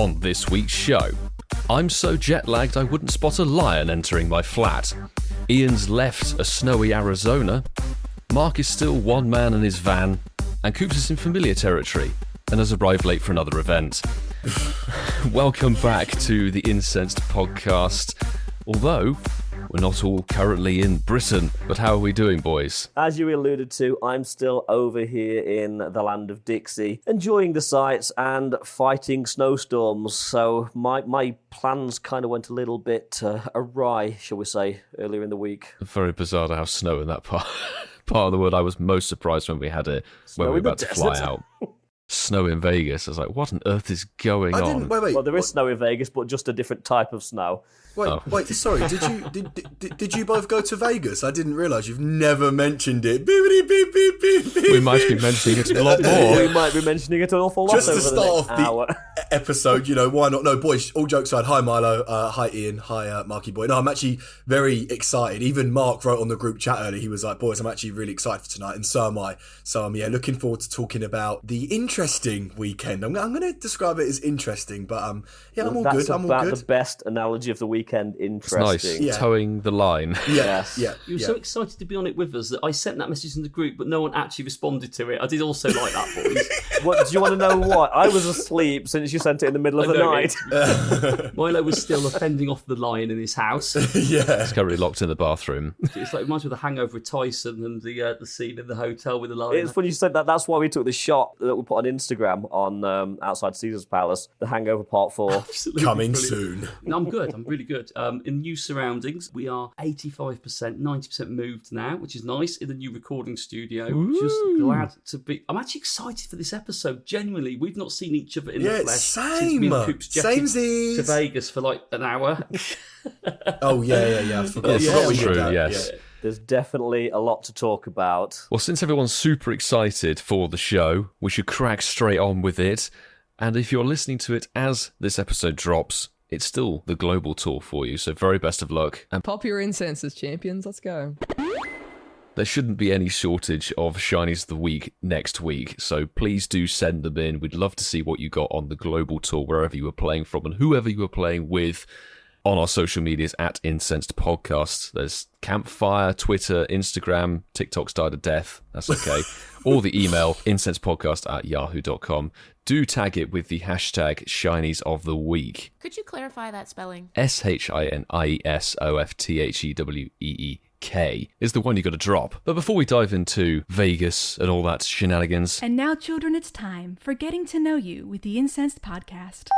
On this week's show, I'm so jet-lagged I wouldn't spot a lion entering my flat. Ian's left a snowy Arizona. Mark is still one man in his van. And Coops is in familiar territory and has arrived late for another event. Welcome back to the Incensed podcast. Although we're not all currently in Britain, but how are we doing, boys? As you alluded to, I'm still over here in the land of Dixie, enjoying the sights and fighting snowstorms. So my plans kind of went a little bit awry, shall we say, earlier in the week. Very bizarre to have snow in that part of the world. I was most surprised when we had it, when we were about to fly out. Snow in Vegas. I was like, what on earth is going on? Well, there is snow in Vegas, but just a different type of snow. Wait, sorry, did you both go to Vegas? I didn't realise you've never mentioned it. We might be mentioning it a lot more. We might be mentioning it an awful lot. Just over to start off the episode, why not? No, boys, all jokes aside, hi Milo, hi Ian, hi Marky Boy. No, I'm actually very excited. Even Mark wrote on the group chat earlier, he was like, boys, I'm actually really excited for tonight, and so am I. So I'm looking forward to talking about the interesting weekend. I'm going to describe it as interesting, but I'm all good. I'm all good. That's the best analogy of the weekend. Interesting. It's nice. Yeah. Towing the line. Yes. You were so excited to be on it with us that I sent that message in the group, but no one actually responded to it. I did also like that, boys. What, do you want to know what? I was asleep since you sent it in the middle of the night. Milo was still fending off the lion in his house. Yeah. He's currently locked in the bathroom. It's like it reminds me of the Hangover of Tyson and the scene in the hotel with the lion. It's funny you said that. That's why we took the shot that we put on Instagram on outside Caesar's Palace, the Hangover Part 4. Absolutely coming brilliant. soon. No, I'm good. I'm really good. In new surroundings, we are 85%, 90% moved now, which is nice, in the new recording studio. Ooh. Just glad to be... I'm actually excited for this episode. Genuinely, we've not seen each other in the flesh since me and Coops jetted to Vegas for like an hour. Oh, yeah. I forgot. That's true, yes. Yeah. There's definitely a lot to talk about. Well, since everyone's super excited for the show, we should crack straight on with it. And if you're listening to it as this episode drops, it's still the global tour for you, so very best of luck. And pop your incenses, champions. Let's go. There shouldn't be any shortage of Shinies of the Week next week, so please do send them in. We'd love to see what you got on the global tour, wherever you were playing from and whoever you were playing with. On our social medias at Incensed Podcasts. There's Campfire, Twitter, Instagram, TikTok's died a death. That's okay. Or the email, incensepodcast@yahoo.com. Do tag it with the hashtag Shinies of the Week. Could you clarify that spelling? SHINIESOFTHEWEEK is the one you got to drop. But before we dive into Vegas and all that shenanigans... And now, children, it's time for Getting to Know You with the Incensed Podcast.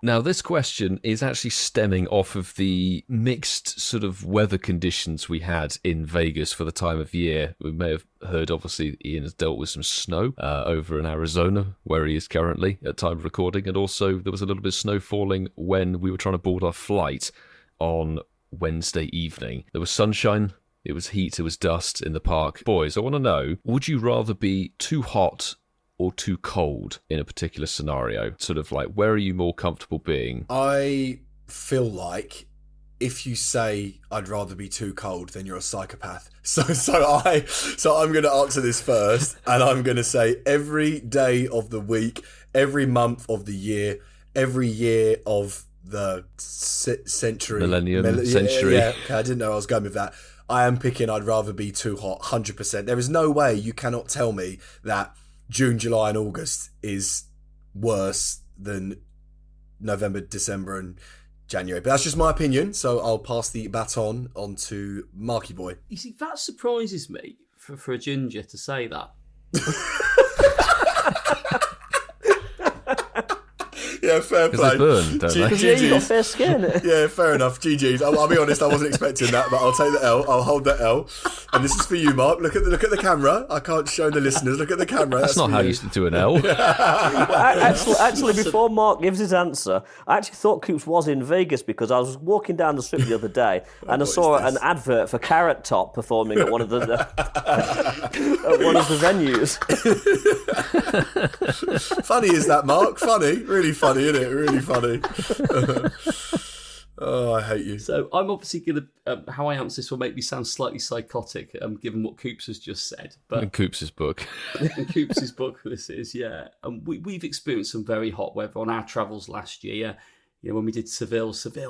Now, this question is actually stemming off of the mixed sort of weather conditions we had in Vegas for the time of year. We may have heard, obviously, Ian has dealt with some snow over in Arizona, where he is currently at time of recording, and also there was a little bit of snow falling when we were trying to board our flight on Wednesday evening. There was sunshine, it was heat, it was dust in the park. Boys, I want to know, would you rather be too hot or too cold in a particular scenario? Sort of like, where are you more comfortable being? I feel like if you say I'd rather be too cold, then you're a psychopath. So I'm going to answer this first, and I'm going to say every day of the week, every month of the year, every year of the century. Century. Yeah, okay, I didn't know I was going with that. I am picking I'd rather be too hot, 100%. There is no way you cannot tell me that June, July and August is worse than November, December and January. But that's just my opinion, so I'll pass the baton on to Marky Boy. You see, that surprises me for a ginger to say that. Yeah, fair play. Because they burn, don't they? Yeah, you got fair skin. Yeah, fair enough. GG's. I'll be honest, I wasn't expecting that, but I'll take the L. I'll hold the L. And this is for you, Mark. Look at the camera. I can't show the listeners. Look at the camera. That's not how you do an L. Actually, before Mark gives his answer, I actually thought Coops was in Vegas because I was walking down the strip the other day and I saw an advert for Carrot Top performing at one of the venues. Funny is that, Mark? Funny, really funny, isn't it? Really funny. Oh, I hate you. So I'm obviously going to... how I answer this will make me sound slightly psychotic, given what Coops has just said. But in Coops' book. In Coops' book, this is, yeah. We've experienced some very hot weather on our travels last year. You know, when we did Seville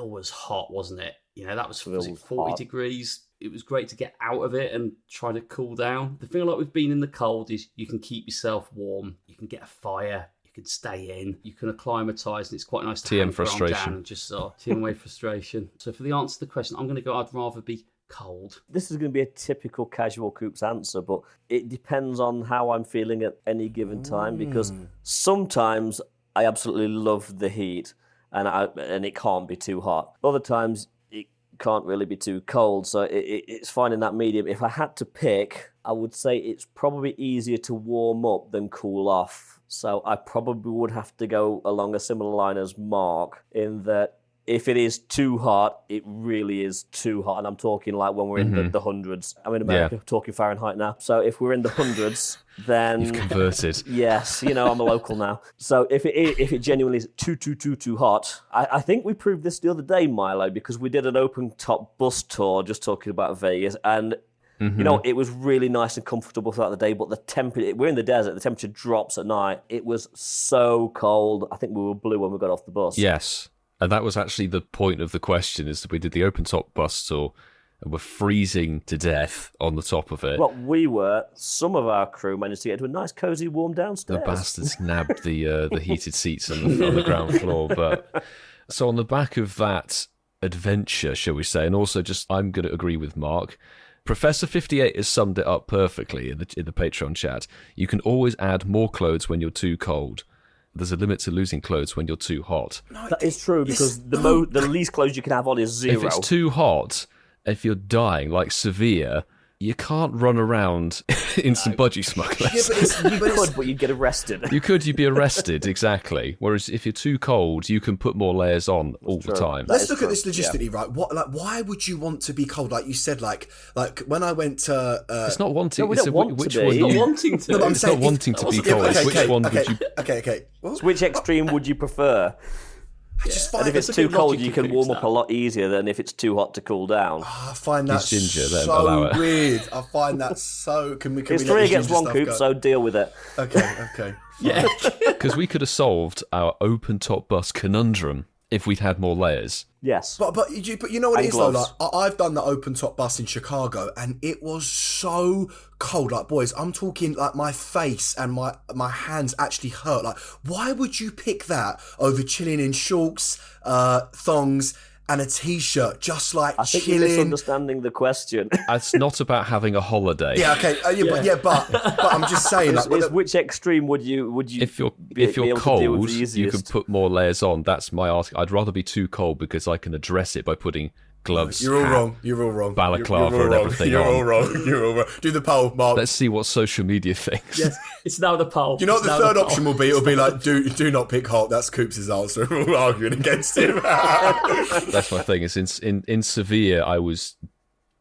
was hot, wasn't it? You know, that was 40 degrees. It was great to get out of it and try to cool down. The thing I like with being in the cold is you can keep yourself warm. You can get a fire. You can stay in. You can acclimatise, and it's quite nice to TM frustration. Down and just TM away frustration. So for the answer to the question, I'm going to go, I'd rather be cold. This is going to be a typical casual Coops answer, but it depends on how I'm feeling at any given time, because sometimes I absolutely love the heat and it can't be too hot. Other times it can't really be too cold, so it's fine in that medium. If I had to pick, I would say it's probably easier to warm up than cool off. So I probably would have to go along a similar line as Mark, in that if it is too hot, it really is too hot. And I'm talking like when we're in the hundreds. I'm in America, talking Fahrenheit now. So if we're in the hundreds, then... You've converted. Yes, I'm a local now. So if it genuinely is too hot, I think we proved this the other day, Milo, because we did an open-top bus tour just talking about Vegas, and... it was really nice and comfortable throughout the day, but the temperature, we're in the desert, the temperature drops at night. It was so cold. I think we were blue when we got off the bus. Yes. And that was actually the point of the question, is that we did the open-top bus tour and we're freezing to death on the top of it. Well, we were. Some of our crew managed to get to a nice, cosy, warm downstairs. The bastards nabbed the heated seats on the ground floor. But so on the back of that adventure, shall we say, and also just, I'm going to agree with Mark, Professor 58 has summed it up perfectly in the Patreon chat. You can always add more clothes when you're too cold. There's a limit to losing clothes when you're too hot. That is true, because the least clothes you can have on is 0. If it's too hot, if you're dying, like severe, you can't run around in some budgie smugglers. But you'd get arrested. You'd be arrested, exactly. Whereas if you're too cold, you can put more layers on all the time. Let's look at this logistically, right? Why would you want to be cold? Like you said, like when I went to... it's not wanting. No, we don't want which to be. one? It's not wanting to. No, it's not wanting to be cold. Which one would you... Okay. So which extreme would you prefer? I just find and if it's too cold, you can warm up a lot easier than if it's too hot to cool down. I find that ginger, then so allow it. weird. I find that so... It's 3 against 1, Coop, so deal with it. Okay. Yeah, because we could have solved our open-top bus conundrum if we'd had more layers. Yes. But you know what it is, though? Like, I've done the open-top bus in Chicago, and it was so cold. Like, boys, I'm talking like my face and my hands actually hurt. Like, why would you pick that over chilling in shorts, thongs, and a t-shirt, just like I think chilling? you're misunderstanding the question. It's not about having a holiday. Yeah, okay. But I'm just saying, like, which extreme would you if you're cold, you can put more layers on. That's my ask. I'd rather be too cold because I can address it by putting gloves. You're all wrong. Balaclava and everything. You're all wrong. Do the poll, Mark. Let's see what social media thinks. Yes, it's now the poll. You know what the third option will be? It'll be like, do not pick hot. That's Coops' answer. We're all arguing against him. That's my thing. Is in Sevilla, I was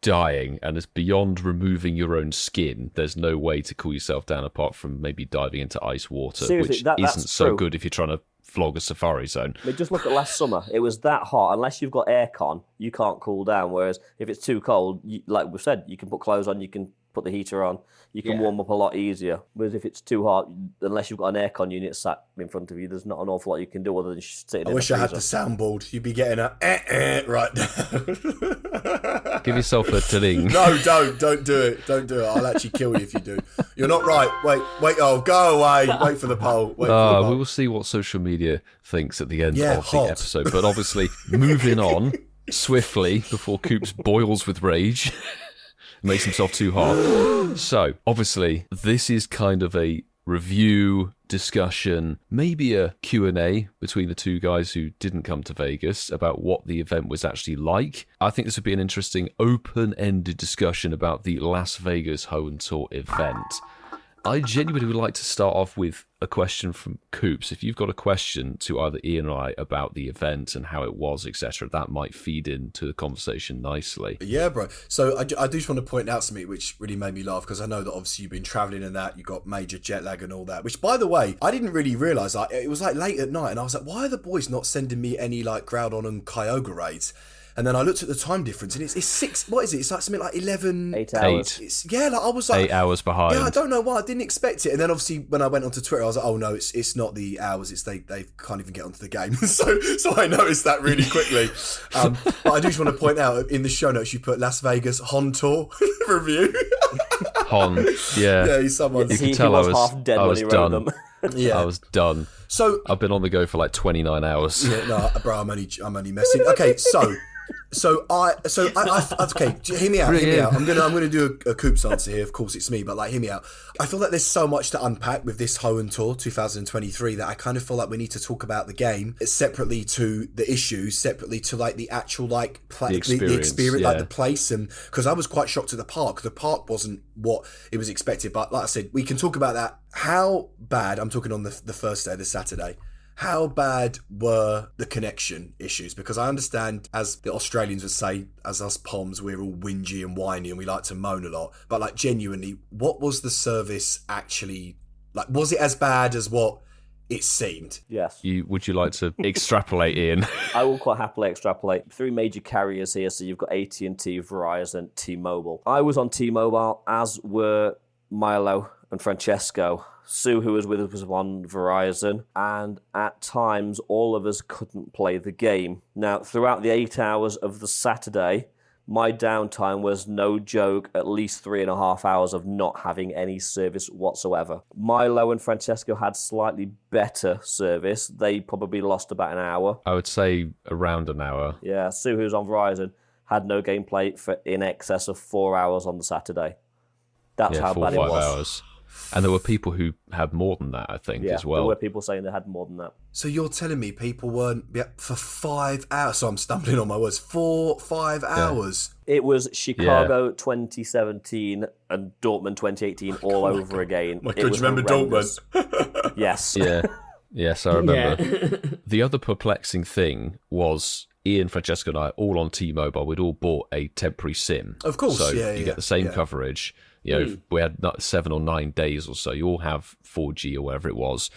dying, and it's beyond removing your own skin. There's no way to cool yourself down apart from maybe diving into ice water, Seriously, which that's isn't so true. good if you're trying to flog a safari zone. But just look at last summer. It was that hot. Unless you've got aircon, you can't cool down. Whereas if it's too cold, like we've said, you can put clothes on, you can put the heater on, you can warm up a lot easier. Whereas if it's too hot, unless you've got an aircon unit sat in front of you, there's not an awful lot you can do other than sitting in the freezer. I wish I had the soundboard. You'd be getting a right now. Give yourself a tilling. No, don't do it. Don't do it. I'll actually kill you if you do. You're not right. Wait. Oh, go away. Wait for the poll. We will see what social media thinks at the end of the episode. But obviously, moving on swiftly before Coops boils with rage, makes himself too hot. So, obviously, this is kind of a review, discussion, maybe a Q&A between the two guys who didn't come to Vegas about what the event was actually like. I think this would be an interesting open-ended discussion about the Las Vegas Hoenn Tour event. I genuinely would like to start off with a question from Coops. If you've got a question to either Ian or I about the event and how it was, etc., that might feed into the conversation nicely. Yeah, bro. So I do just want to point out something which really made me laugh, because I know that obviously you've been travelling and that, you got major jet lag and all that, which, by the way, I didn't really realise. It was like late at night and I was like, why are the boys not sending me any like Groudon and Kyogre raids? And then I looked at the time difference, and it's 6. What is it? It's like something like 11. 8 hours. Like I was like 8 hours behind. Yeah, I don't know why. I didn't expect it. And then obviously when I went onto Twitter, I was like, oh no, it's not the hours. It's they can't even get onto the game. so I noticed that really quickly. But I do just want to point out in the show notes you put Las Vegas Hoenn Tour review. Hoenn, yeah. Yeah, he's someone. You can tell I was half dead when he wrote done. them. Yeah, I was done. So I've been on the go for like 29 hours. Yeah, no, bro, I'm only messing. Okay, So I okay, hear me out. I'm gonna do a Coops answer here. Of course, it's me, but like, hear me out. I feel like there's so much to unpack with this Hoenn Tour 2023 that I kind of feel like we need to talk about the game separately to the issues, separately to like the actual like the experience, yeah. like the place, and because I was quite shocked at the park. The park wasn't what it was expected, but like I said, we can talk about that. How bad? I'm talking on the first day, the Saturday. How bad were the connection issues? Because I understand, as the Australians would say, as us Poms, we're all whingy and whiny and we like to moan a lot. But like, genuinely, what was the service actually like? Was it as bad as what it seemed? Yes. Would you like to extrapolate, Ian? I will quite happily extrapolate. 3 major carriers here, so you've got AT&T, Verizon, T-Mobile. I was on T-Mobile, as were Milo and Francesco. Sue, who was with us, was on Verizon, and at times all of us couldn't play the game. Now, throughout the 8 hours of the Saturday, my downtime was, no joke, at least 3.5 hours of not having any service whatsoever. Milo and Francesco had slightly better service. They probably lost about an hour. I would say around an hour. Yeah, Sue, who was on Verizon, had no gameplay for in excess of 4 hours on the Saturday. That's how bad it was. 4 or 5 hours. And there were people who had more than that, I think, as well. There were people saying they had more than that. So you're telling me people weren't for 5 hours? So I'm stumbling on my words. 5 hours. It was Chicago 2017 and Dortmund 2018 all over again. My God, you remember horrendous. Dortmund? Yes. Yeah. Yes, I remember. Yeah. The other perplexing thing was Ian, Francesco and I, all on T-Mobile, we'd all bought a temporary SIM. Of course, so yeah, you get the same yeah. coverage. You know, we had 7 or 9 days or so. You all have 4G or whatever it was.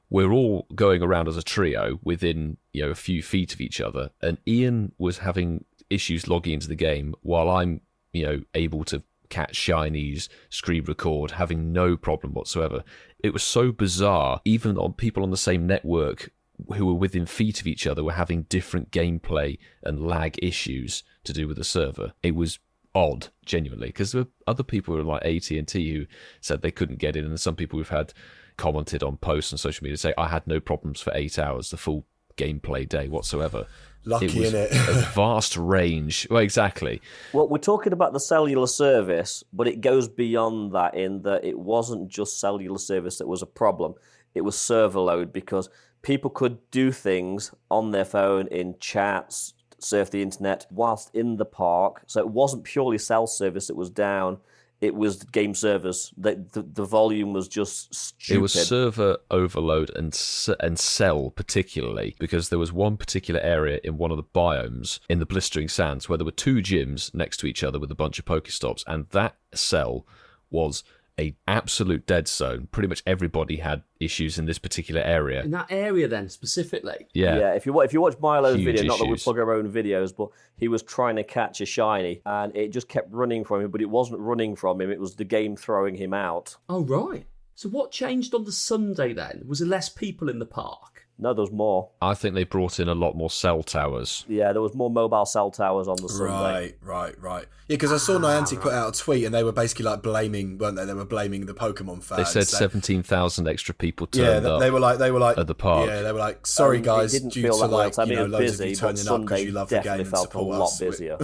We're all going around as a trio within, a few feet of each other. And Ian was having issues logging into the game while I'm, able to catch Shinies, screen record, having no problem whatsoever. It was so bizarre. Even on people on the same network who were within feet of each other were having different gameplay and lag issues to do with the server. It was odd, genuinely, because there were other people like AT&T who said they couldn't get in, and some people who've had commented on posts on social media say, I had no problems for 8 hours, the full gameplay day whatsoever. Lucky, innit? A vast range. Well, exactly. Well, we're talking about the cellular service, but it goes beyond that in that it wasn't just cellular service that was a problem. It was server load, because people could do things on their phone, in chats, surf the internet whilst in the park. So it wasn't purely cell service that was down. It was game servers. The volume was just stupid. It was server overload and cell particularly, because there was one particular area in one of the biomes in the Blistering Sands where there were 2 gyms next to each other with a bunch of Pokestops, and that cell was a absolute dead zone. Pretty much everybody had issues in this particular area. In that area, then, specifically? Yeah. If you watch Milo's Huge video, not that we issues. plug our own videos, but he was trying to catch a shiny, and it just kept running from him, but it wasn't running from him, it was the game throwing him out. Oh, right. So what changed on the Sunday, then? Was there less people in the park? No, there was more. I think they brought in a lot more cell towers. Yeah, there was more mobile cell towers on the Sunday. Right. Yeah, because I saw Niantic put out a tweet and they were basically like blaming, weren't they? They were blaming the Pokemon fans. They said 17,000 extra people turned up. They were like at the park. Yeah, they were like, sorry guys, it didn't due feel to that way. like I mean, it was loads of you busy, but turning up because Sunday you love the game definitely and felt a support lot us. busier.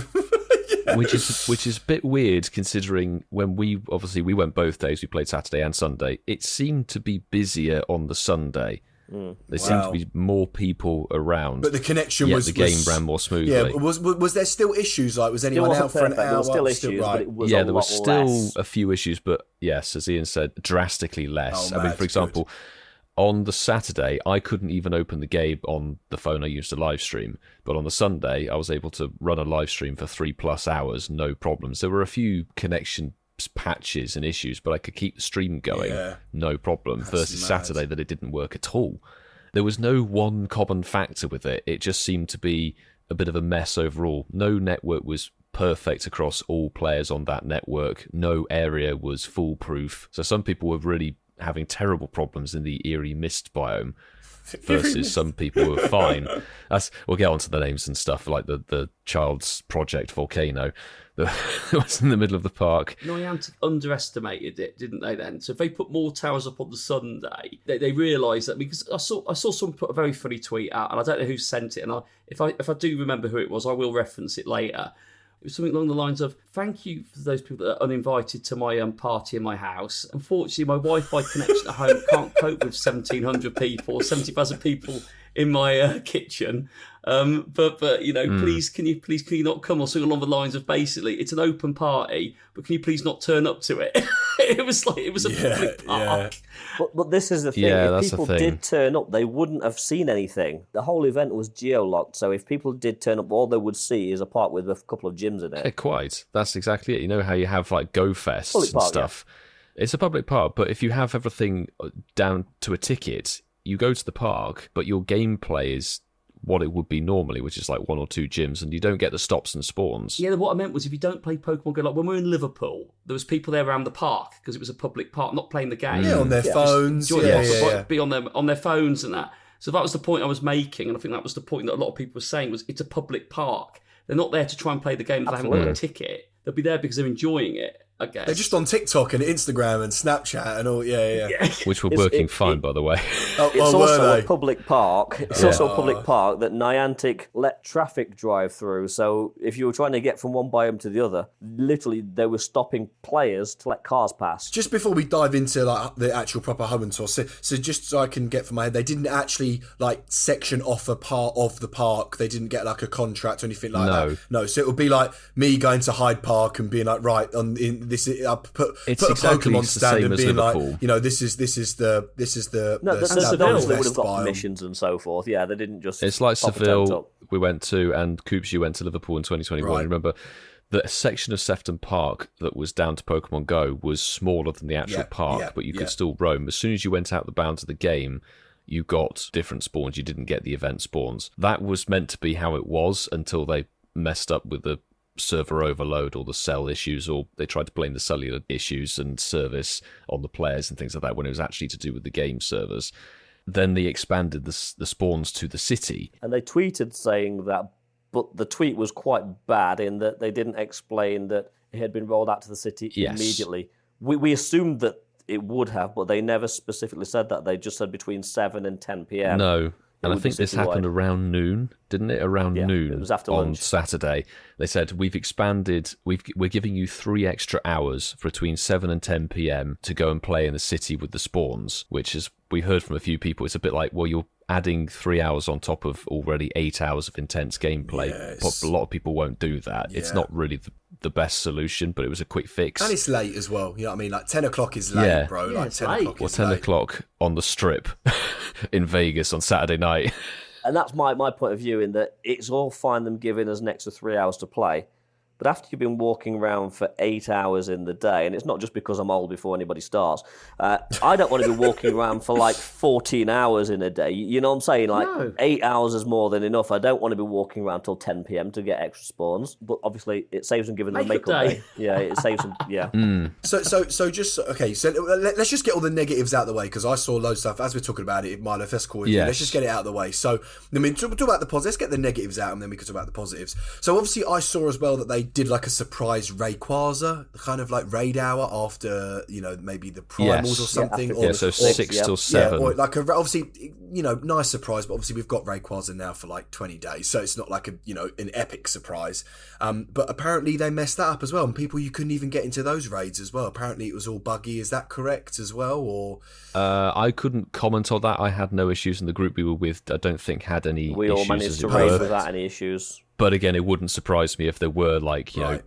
Which is a bit weird, considering when we went both days, we played Saturday and Sunday. It seemed to be busier on the Sunday. There seemed to be more people around. But the connection the game ran more smoothly. Yeah, was there still issues? Like, was anyone out for an hour? There were still issues, but it was there were still a few issues, but yes, as Ian said, drastically less. Oh, I mean, for example, on the Saturday, I couldn't even open the game on the phone I used to live stream. But on the Sunday, I was able to run a live stream for 3+ hours, no problems. There were a few connection patches and issues, but I could keep the stream going, no problem. Versus Saturday, that it didn't work at all. There was no one common factor with it. It just seemed to be a bit of a mess overall. No network was perfect across all players on that network. No area was foolproof. So some people were really having terrible problems in the Eerie Mist biome, versus some people were fine. We'll get onto the names and stuff, like the Child's Project volcano that was in the middle of the park. Niantic underestimated it, didn't they then? So if they put more towers up on the Sunday, they realised that, because I saw someone put a very funny tweet out, and I don't know who sent it, and if I do remember who it was, I will reference it later. It was something along the lines of, thank you for those people that are uninvited to my party in my house. Unfortunately, my Wi-Fi connection at home can't cope with 1,700 people or 70,000 people in my kitchen. But please can you not come, or something along the lines of, basically, it's an open party, but can you please not turn up to it? It was a public park. But this is the thing. If people did turn up, they wouldn't have seen anything. The whole event was geo-locked, so if people did turn up, all they would see is a park with a couple of gyms in it. Yeah, quite. That's exactly it. You know how you have like Go Fests and stuff? Yeah. It's a public park, but if you have everything down to a ticket, you go to the park, but your gameplay is what it would be normally, which is like 1 or 2 gyms, and you don't get the stops and spawns. Yeah, what I meant was, if you don't play Pokemon Go, like when we were in Liverpool, there was people there around the park because it was a public park, not playing the game. Yeah, on their phones. Be on their phones and that. So that was the point I was making, and I think that was the point that a lot of people were saying, was it's a public park. They're not there to try and play the game if they haven't got a ticket. They'll be there because they're enjoying it, I guess. They're just on TikTok and Instagram and Snapchat and all, Which were working fine, by the way. It's also a public park. It's also a public park that Niantic let traffic drive through. So if you were trying to get from one biome to the other, literally they were stopping players to let cars pass. Just before we dive into like the actual proper Hoenn tour, so just so I can get from my head, they didn't actually like section off a part of the park. They didn't get like a contract or anything like that. No, so it would be like me going to Hyde Park and being like, right, I put a Pokemon stand and being Liverpool. like, this is the they would have got permissions and so forth. Yeah, they didn't just. It's like Seville we went to, and Coops, you went to Liverpool in 2021. Right. Remember, the section of Sefton Park that was down to Pokemon Go was smaller than the actual park, but you could still roam. As soon as you went out the bounds of the game, you got different spawns. You didn't get the event spawns. That was meant to be how it was until they messed up with the server overload or the cell issues, or they tried to blame the cellular issues and service on the players and things like that, when it was actually to do with the game servers. Then they expanded the spawns to the city. And they tweeted saying that, but the tweet was quite bad in that they didn't explain that it had been rolled out to the city immediately. We assumed that it would have, but they never specifically said that. They just said between 7 and 10 p.m. No. And I think this happened around noon, didn't it? Around noon, it was after on lunch. Saturday. They said, we've expanded, we're giving you 3 extra hours for between 7 and 10 p.m. to go and play in the city with the spawns, which is, we heard from a few people, it's a bit like, well, you're adding 3 hours on top of already 8 hours of intense gameplay. Yes. A lot of people won't do that. Yeah. It's not really the best solution, but it was a quick fix. And it's late as well, you know what I mean? Like 10 o'clock is late, bro. Like 10 o'clock is 10 o'clock on the strip in Vegas on Saturday night. And that's my point of view, in that it's all fine them giving us an extra 3 hours to play. But after you've been walking around for 8 hours in the day, and it's not just because I'm old before anybody starts, I don't want to be walking around for like 14 hours in a day. You know what I'm saying? Like 8 hours is more than enough. I don't want to be walking around till 10 p.m. to get extra spawns. But obviously, it saves them giving them a makeup day. Yeah, it saves them. Yeah. So just okay. So let's just get all the negatives out of the way, because I saw loads of stuff as we're talking about it. Milo, if that's cool with you, let's just get it out of the way. So I mean, talk about the positives. Let's get the negatives out, and then we can talk about the positives. So obviously, I saw as well that they did like a surprise Rayquaza, kind of like raid hour after, maybe the primals or something. So 6 till 7. Yeah, or like obviously, nice surprise, but obviously we've got Rayquaza now for like 20 days, so it's not like an epic surprise. But apparently they messed that up as well, and people, you couldn't even get into those raids as well. Apparently it was all buggy. Is that correct as well, or? I couldn't comment on that. I had no issues, and the group we were with, I don't think had any We issues. all managed to raid without any issues. But again, it wouldn't surprise me if there were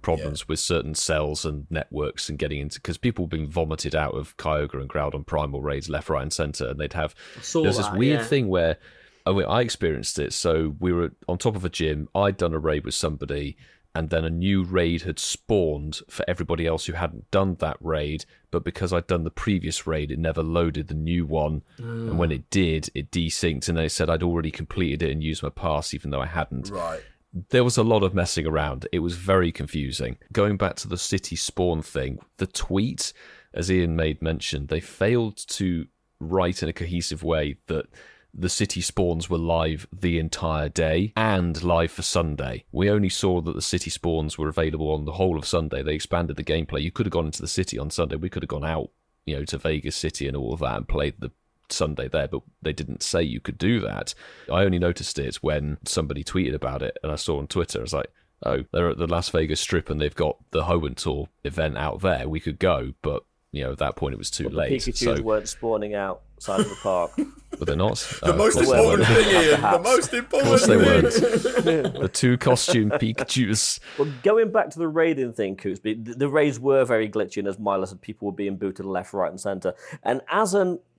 problems yeah. with certain cells and networks and getting into, because people being vomited out of Kyogre and Groudon primal raids left, right, and centre, and they'd have. There's this weird thing where I experienced it. So we were on top of a gym. I'd done a raid with somebody, and then a new raid had spawned for everybody else who hadn't done that raid. But because I'd done the previous raid, it never loaded the new one. And when it did, it desynced, and they said I'd already completed it and used my pass, even though I hadn't. Right. There was a lot of messing around. It was very confusing. Going back to the city spawn thing, the tweet, as Ian made mention, they failed to write in a cohesive way that the city spawns were live the entire day and live for Sunday. We only saw that the city spawns were available on the whole of Sunday. They expanded the gameplay. You could have gone into the city on Sunday. We could have gone out, to Vegas City and all of that and played the Sunday there, but they didn't say you could do that. I only noticed it when somebody tweeted about it, and I saw on Twitter, I was like, oh, they're at the Las Vegas Strip and they've got the Hoenn Tour event out there. We could go, but at that point it was too late. The Pikachus weren't spawning outside of the park. Were they not? The most important thing, Ian. The most important thing. They weren't. The 2 costume Pikachus. Well, going back to the raiding thing, Cootsby, the raids were very glitchy, and as Milo said, people were being booted left, right, and centre. And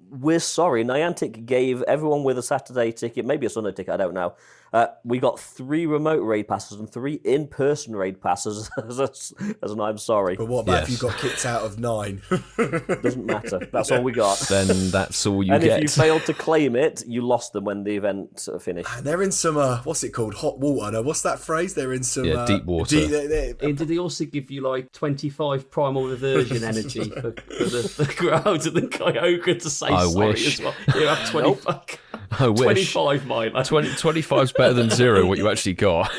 we're sorry, Niantic gave everyone with a Saturday ticket, maybe a Sunday ticket, I don't know. We got 3 remote raid passes and 3 in-person raid passes as an I'm sorry. But what about if you got kicked out of 9? Doesn't matter. That's all we got. Then that's all you and get. And if you failed to claim it, you lost them when the event finished. And they're in some, what's it called? Hot water. No, what's that phrase? They're in some... deep water. Did they also give you 25 primal reversion energy for the crowd and the Kyogre to say sorry wish. as well? You have 25. I wish. 25, Milo. 25's better than 0, what you actually got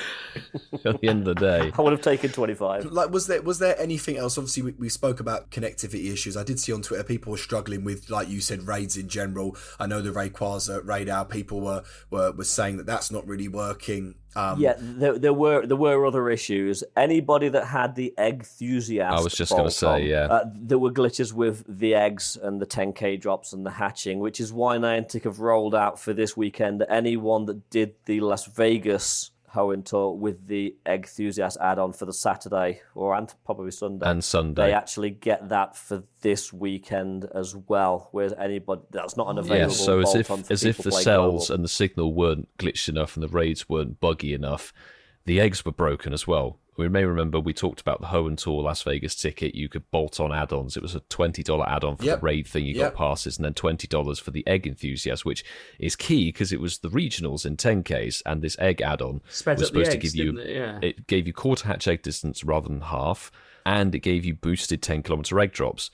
at the end of the day. I would have taken 25. Was there anything else? Obviously, we spoke about connectivity issues. I did see on Twitter people were struggling with, like you said, raids in general. I know the Rayquaza raid hour, people were saying that that's not really working. There were other issues. Anybody that had the Eggthusiast, I was just going to say, there were glitches with the eggs and the 10k drops and the hatching, which is why Niantic have rolled out for this weekend that anyone that did the Las Vegas Hoenn Tour with the Eggthusiast add-on for the Saturday and probably Sunday. And Sunday. They actually get that for this weekend as well, whereas anybody that's not an available so as if the cells global. And the signal weren't glitched enough and the raids weren't buggy enough, the eggs were broken as well. We may remember we talked about the Hoenn Tour Las Vegas ticket. You could bolt on add-ons. It was a $20 add-on for the raid thing. You got passes, and then $20 for the egg enthusiast, which is key because it was the regionals in 10Ks, and this egg add-on was supposed to give you... It gave you quarter hatch egg distance rather than half, and it gave you boosted 10-kilometer egg drops.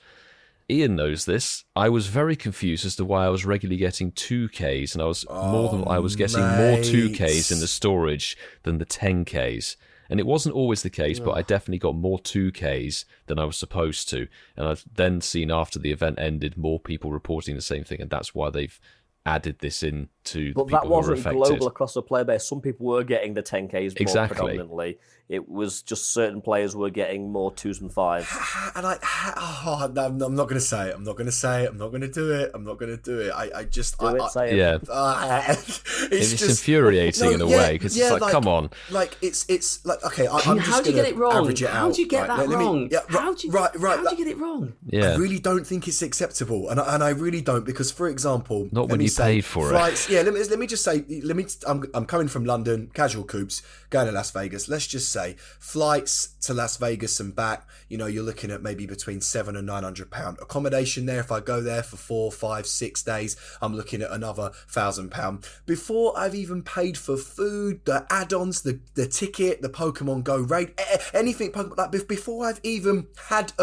Ian knows this. I was very confused as to why I was regularly getting 2Ks, and I was getting more 2Ks in the storage than the 10Ks. And it wasn't always the case, but I definitely got more 2Ks than I was supposed to. And I've then seen after the event ended more people reporting the same thing, and that's why they've added this in to the people who were affected. But that wasn't global across the player base. Some people were getting the 10Ks more predominantly. It was just certain players were getting more 2s and 5s. And I'm not going to say it. I'm not going to say it. I'm not going to do it. I'm not going to do it. Say it. Yeah. It's just infuriating in a way because it's like, come on. Like it's like, okay, I'm just how do you get it wrong? How do you get that wrong? How do you get it wrong? Yeah. I really don't think it's acceptable, and I really don't, because, for example, not when you paid for flights, it. Yeah, let me just say, I'm coming from London, casual coops, going to Las Vegas. Let's just say flights to Las Vegas and back, you're looking at maybe between £700 and £900 accommodation there. If I go there for 4, 5, 6 days, I'm looking at another £1,000 before I've even paid for food, the add-ons, the ticket, the Pokemon Go raid, anything, like before I've even had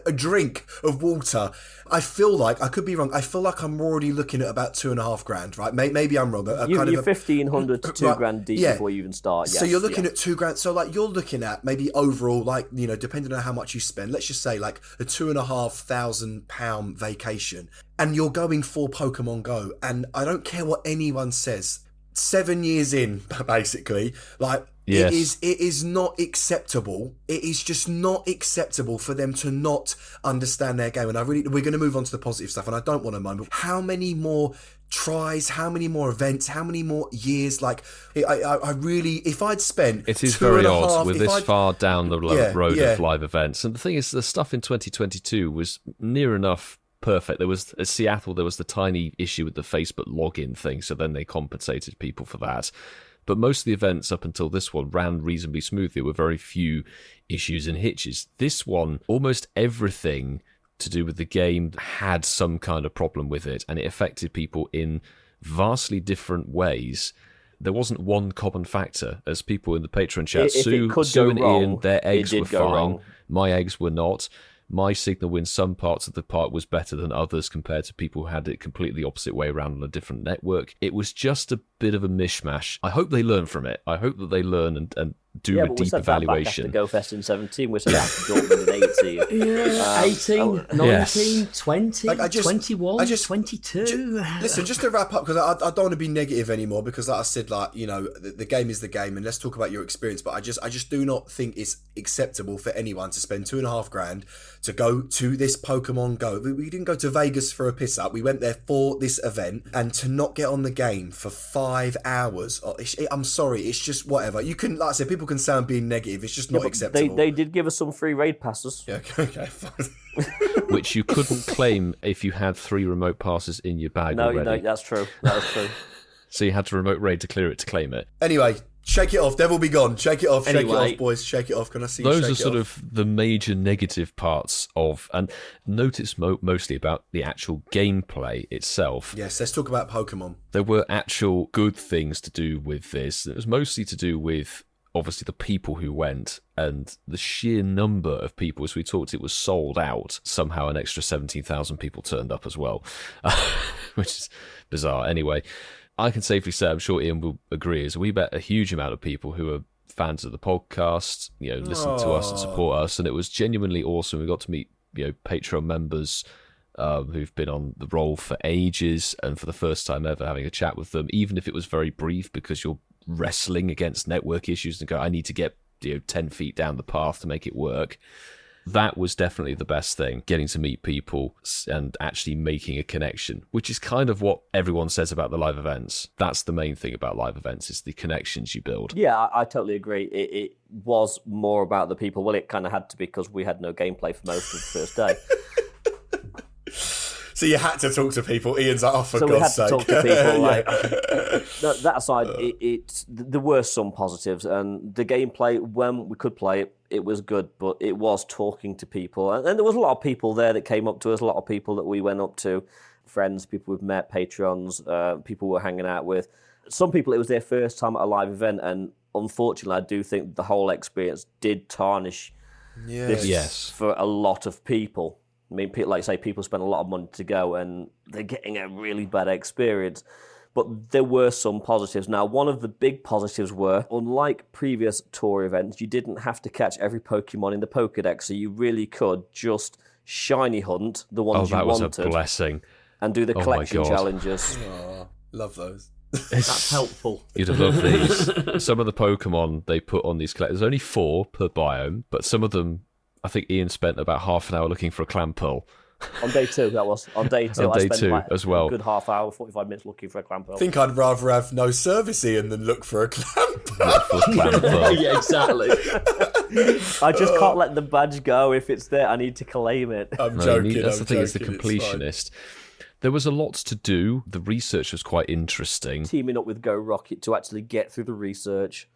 a drink of water. I feel like, I could be wrong, I feel like I'm already looking at about $2,500, right? Maybe I'm wrong. You're 1,500 to $2,000 deep before you even start. Yes, so you're looking at $2,000. So like you're looking at maybe overall, like, you know, depending on how much you spend, let's just say like a £2,500 vacation, and you're going for Pokemon Go. And I don't care what anyone says. 7 years in, basically, like. Yes. It is not acceptable. It is just not acceptable for them to not understand their game. And we're going to move on to the positive stuff, and I don't want to moan, but how many more tries, how many more events, how many more years? Like, I really, if I'd spent it is very odd with this far down the road of live events. And the thing is, the stuff in 2022 was near enough perfect. There was at Seattle, there was the tiny issue with the Facebook login thing, so then they compensated people for that. But most of the events up until this one ran reasonably smoothly with very few issues and hitches. This one, almost everything to do with the game had some kind of problem with it, and it affected people in vastly different ways. There wasn't one common factor. As people in the Patreon chat, Sue and Ian, their eggs were fine. Wrong. My eggs were not. My signal in some parts of the park was better than others compared to people who had it completely opposite way around on a different network. It was just a bit of a mishmash. I hope they learn from it. I hope that they learn and do a deep evaluation. That back after GoFest in 17, we said after Dortmund in 18. 18, 19, 20, like 21, 22. Listen, just to wrap up, because I don't want to be negative anymore, because like I said, like, you know, the game is the game, and let's talk about your experience, but I just do not think it's acceptable for anyone to spend $2,500 to go to this Pokemon Go. We didn't go to Vegas for a piss up. We went there for this event, and to not get on the game for 5 hours. I'm sorry, it's just whatever. You can, like I said, people can sound being negative. It's just not acceptable. They did give us some free raid passes. Yeah, okay, fine. Which you couldn't claim if you had 3 remote passes in your bag already. No, that's true. That was true. So you had to remote raid to clear it to claim it. Anyway, shake it off. Devil be gone. Shake it off. Shake it off, boys. Shake it off. Can I see you shake it off? Those are sort of the major negative parts of, and notice mostly about the actual gameplay itself. Yes, let's talk about Pokemon. There were actual good things to do with this. It was mostly to do with, obviously, the people who went and the sheer number of people. As we talked, it was sold out. Somehow an extra 17,000 people turned up as well, which is bizarre. Anyway, I can safely say, I'm sure Ian will agree, is we met a huge amount of people who are fans of the podcast, you know, listen to us and support us, and it was genuinely awesome. We got to meet, you know, Patreon members who've been on the roll for ages, and for the first time ever having a chat with them, even if it was very brief, because you're wrestling against network issues and go, I need to get, you know, 10 feet down the path to make it work. That was definitely the best thing, getting to meet people and actually making a connection, which is kind of what everyone says about the live events. That's the main thing about live events, is the connections you build. Yeah, I totally agree. It was more about the people. Well, it kind of had to be, because we had no gameplay for most of the first day. So you had to talk to people. Ian's like, oh, for God's sake. So we had to talk to people. Like, that aside, there were some positives, and the gameplay, when we could play it, it was good, but it was talking to people. And there was a lot of people there that came up to us, a lot of people that we went up to, friends, people we've met, Patreons, people we're hanging out with. Some people, it was their first time at a live event, and unfortunately, I do think the whole experience did tarnish this for a lot of people. I mean, like I say, people spend a lot of money to go, and they're getting a really bad experience. But there were some positives. Now, one of the big positives were, unlike previous tour events, you didn't have to catch every Pokemon in the Pokedex, so you really could just shiny hunt the ones you wanted. Oh, that was a blessing. And do the collection challenges. Oh, love those. That's helpful. You'd have loved these. Some of the Pokemon they put on these collections, there's only 4 per biome, but some of them, I think Ian spent about half an hour looking for a Clamperl. On day 2, that was. On day 2, on I day spent 2 like as well. A good half hour, 45 minutes looking for a Clamperl. I think I'd rather have no service, Ian, than look for a Clamperl. Yeah, exactly. I just can't let the badge go. If it's there, I need to claim it. I'm joking. That's the thing, is the it's completionist. There was a lot to do. The research was quite interesting. Teaming up with Go Rocket to actually get through the research.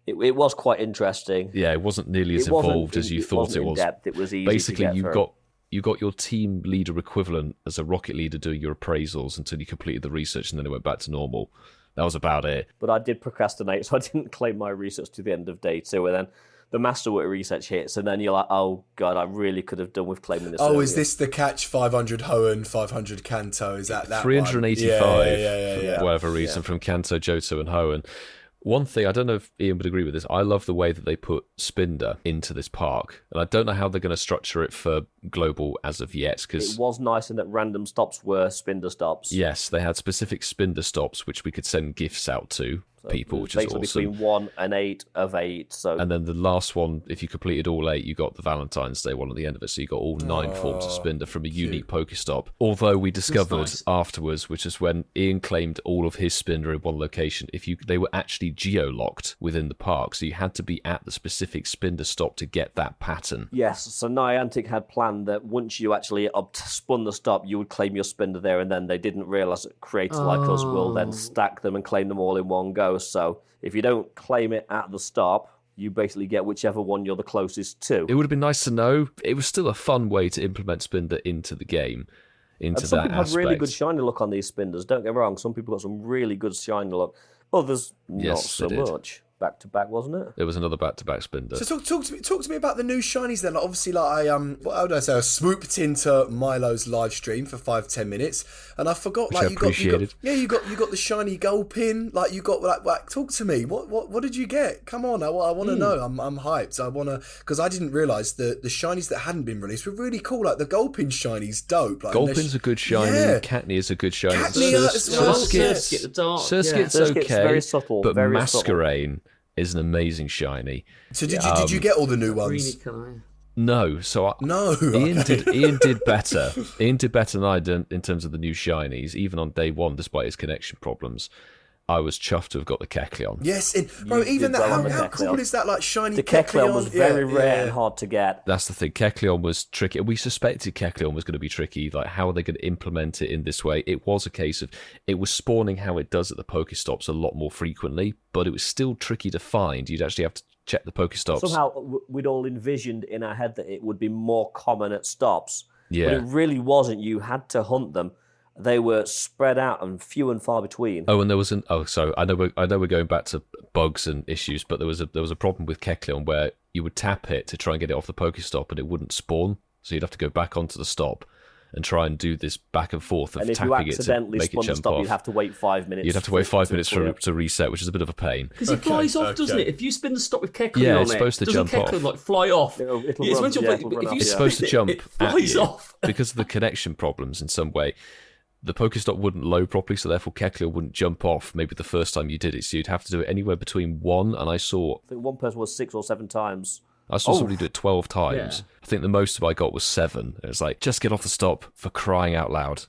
It was quite interesting. Yeah, it wasn't nearly as involved as you thought it was. In-depth. It was easy. Basically, to get you got your team leader equivalent as a rocket leader doing your appraisals until you completed the research, and then it went back to normal. That was about it. But I did procrastinate, so I didn't claim my research to the end of day 2. And then the master research hits, and then you're like, oh god, I really could have done with claiming this. Oh, earlier. is this the catch 500 Hoenn, 500 Kanto? Is that 385 one? for whatever reason from Kanto, Johto, and Hoenn. One thing, I don't know if Ian would agree with this, I love the way that they put Spinder into this park. And I don't know how they're going to structure it for Global as of yet. Cause, it was nice in that random stops were Spinder stops. Yes, they had specific Spinder stops, which we could send gifts out to people, which is awesome. Between 1 and 8 of 8. So. And then the last one, if you completed all 8, you got the Valentine's Day one at the end of it. So you got all 9 forms of Spinder from a unique Pokestop. Although we discovered afterwards, which is when Ian claimed all of his Spinder in one location, they were actually geo-locked within the park. So you had to be at the specific Spinder stop to get that pattern. Yes, so Niantic had planned that once you actually spun the stop, you would claim your Spinder there, and then they didn't realise that creators like us will then stack them and claim them all in one go. So if you don't claim it at the stop, you basically get whichever one you're the closest to. It would have been nice to know. It was still a fun way to implement Spinder into the game, into some that people aspect. have really good shiny luck on these Spinders, don't get me wrong. Some people got some really good shiny luck. Others, not so much. Back-to-back, wasn't it? It was another back-to-back Spinder. So talk to me about the new shinies then. Like, obviously, like I what would I say? I swooped into Milo's live stream for 5-10 minutes, and I forgot. Which like I you appreciated. got the shiny Gulpin. Like you got like talk to me. What did you get? Come on, I want to know. I'm hyped. I want to, because I didn't realise the shinies that hadn't been released were really cool. Like the Gulpin shiny's dope. Like, Gulpin's a good shiny. Yeah. Catney is a good shiny. Surskit's okay, very subtle, but very Masquerain is an amazing shiny. So did you get all the new ones? No, so Ian did better. Ian did better than I did in terms of the new shinies, even on day one, despite his connection problems. I was chuffed to have got the Kecleon. Yes, bro, even that, how cool is that, like, shiny The Kecleon was very rare yeah. and hard to get. That's the thing, Kecleon was tricky. We suspected Kecleon was going to be tricky, like, how are they going to implement it in this way? It was a case of, it was spawning how it does at the Pokestops a lot more frequently, but it was still tricky to find. You'd actually have to check the Pokestops. Somehow, we'd all envisioned in our head that it would be more common at stops. Yeah. But it really wasn't. You had to hunt them. They were spread out and few and far between. Oh, and there was so I know we're going back to bugs and issues, but there was a problem with Kecleon where you would tap it to try and get it off the Pokestop and it wouldn't spawn, so you'd have to go back onto the stop and try and do this back and forth of tapping it to make it jump off. And if you accidentally spun the stop, you'd have to wait 5 minutes. You'd have to wait 5 minutes to reset, which is a bit of a pain. Because it flies off, doesn't it? If you spin the stop with Kecleon yeah, on it's supposed to jump off. Doesn't Kecleon like fly off? It'll It's run supposed to jump it at flies you off. because of the connection problems in some way. The Pokestop wouldn't load properly, so therefore Kecleon wouldn't jump off maybe the first time you did it. So you'd have to do it anywhere between 1, and I think one person was 6 or 7 times. I saw somebody do it 12 times. Yeah. I think the most I got was 7. It was like, just get off the stop, for crying out loud.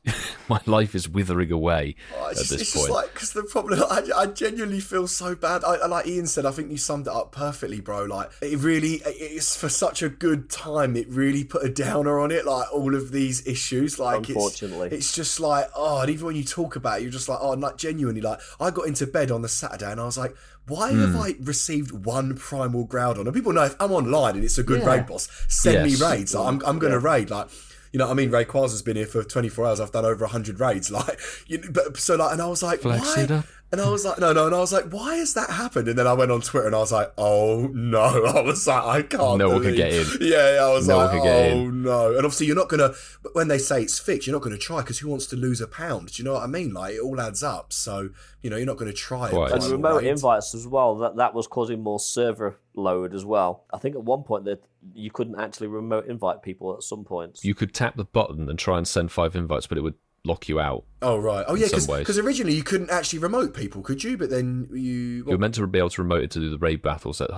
My life is withering away at this point. It's just like, because the problem, I genuinely feel so bad. I like Ian said, I think you summed it up perfectly, bro. Like, it's for such a good time. It really put a downer on it, like, all of these issues. Like, unfortunately. It's just like, and even when you talk about it, you're just like, not genuinely. Like, I got into bed on the Saturday and I was like, why have I received 1 Primal Groudon? And people know if I'm online and it's a good raid boss, send me raids. Like, I'm going to raid. Like, you know what I mean? Rayquaza's been here for 24 hours. I've done over 100 raids. Like, and I was like, why? And I was like, no. And I was like, why has that happened? And then I went on Twitter and I was like, oh no. I was like, I can't. No one can get in. Yeah, I was no like, one can get oh in. no. And obviously you're not going to, when they say it's fixed, you're not going to try because who wants to lose a pound? Do you know what I mean? Like, it all adds up. So, you're not going to try it. And remote invites as well, that was causing more server load as well. I think at one point that you couldn't actually remote invite people at some points. You could tap the button and try and send 5 invites, but it would lock you out. Oh, right. Oh, yeah, because ways. originally you couldn't actually remote people, could you? But then You were meant to be able to remote it to do the raid battles at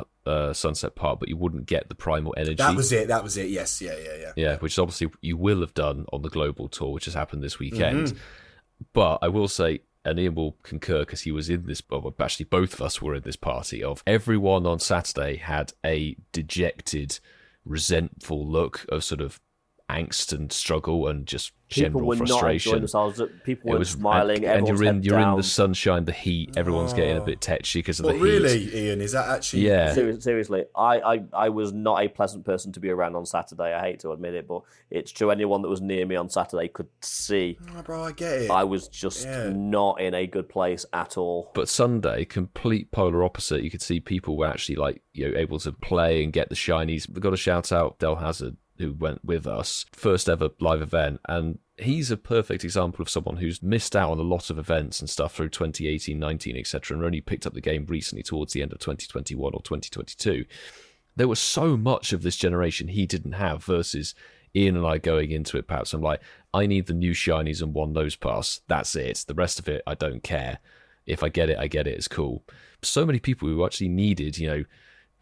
Sunset Park, but you wouldn't get the primal energy. That was it, yes, yeah. Yeah, which obviously you will have done on the global tour, which has happened this weekend. Mm-hmm. But I will say, and Ian will concur because he was in this, well, actually both of us were in this party, of everyone on Saturday had a dejected, resentful look of sort of, angst and struggle and just People general were not enjoying frustration. themselves. People weren't smiling. And you're everyone's in head down. the sunshine, the heat. Everyone's getting a bit tetchy because of the heat. Really, Ian? Is that actually? Yeah. Seriously, I was not a pleasant person to be around on Saturday. I hate to admit it, but it's true. Anyone that was near me on Saturday could see. Oh, bro, I get it. I was just not in a good place at all. But Sunday, complete polar opposite. You could see people were actually able to play and get the shinies. We've got to shout out Dell Hazard, who went with us, first ever live event, and he's a perfect example of someone who's missed out on a lot of events and stuff through 2018, 19, etc., and only picked up the game recently towards the end of 2021 or 2022. There was so much of this generation he didn't have versus Ian and I going into it. Perhaps I'm like, I need the new shinies and one nose pass. That's it. The rest of it, I don't care. If I get it, I get it. It's cool. So many people who actually needed,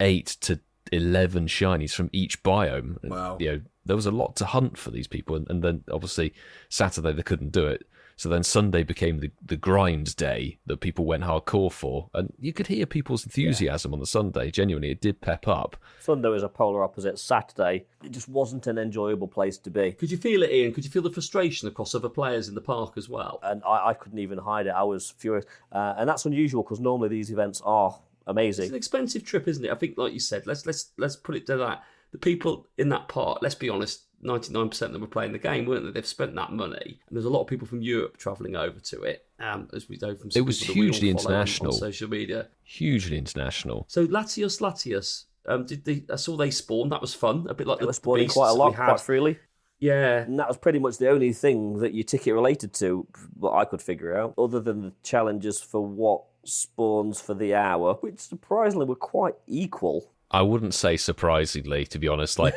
8 to 11 shinies from each biome. Wow. There was a lot to hunt for these people, and then obviously Saturday they couldn't do it. So then Sunday became the grind day that people went hardcore for, and you could hear people's enthusiasm on the Sunday. Genuinely, it did pep up. Sunday was a polar opposite. Saturday, it just wasn't an enjoyable place to be. Could you feel it, Ian? Could you feel the frustration across other players in the park as well? And I couldn't even hide it. I was furious. And that's unusual because normally these events are amazing. It's an expensive trip, isn't it? I think, like you said, let's put it to that. The people in that park, let's be honest, 99% of them were playing the game, weren't they? They've spent that money. And there's a lot of people from Europe travelling over to it, as we know from some It was people that we all hugely follow international. on social media. Hugely international. So Latios, I saw they spawned. That was fun. A bit like They were the spawning beasts quite a that lot, we had. quite freely. Yeah. And that was pretty much the only thing that your ticket related to, what I could figure out, other than the challenges for what spawns for the hour, which surprisingly were quite equal. I wouldn't say surprisingly, to be honest. Like,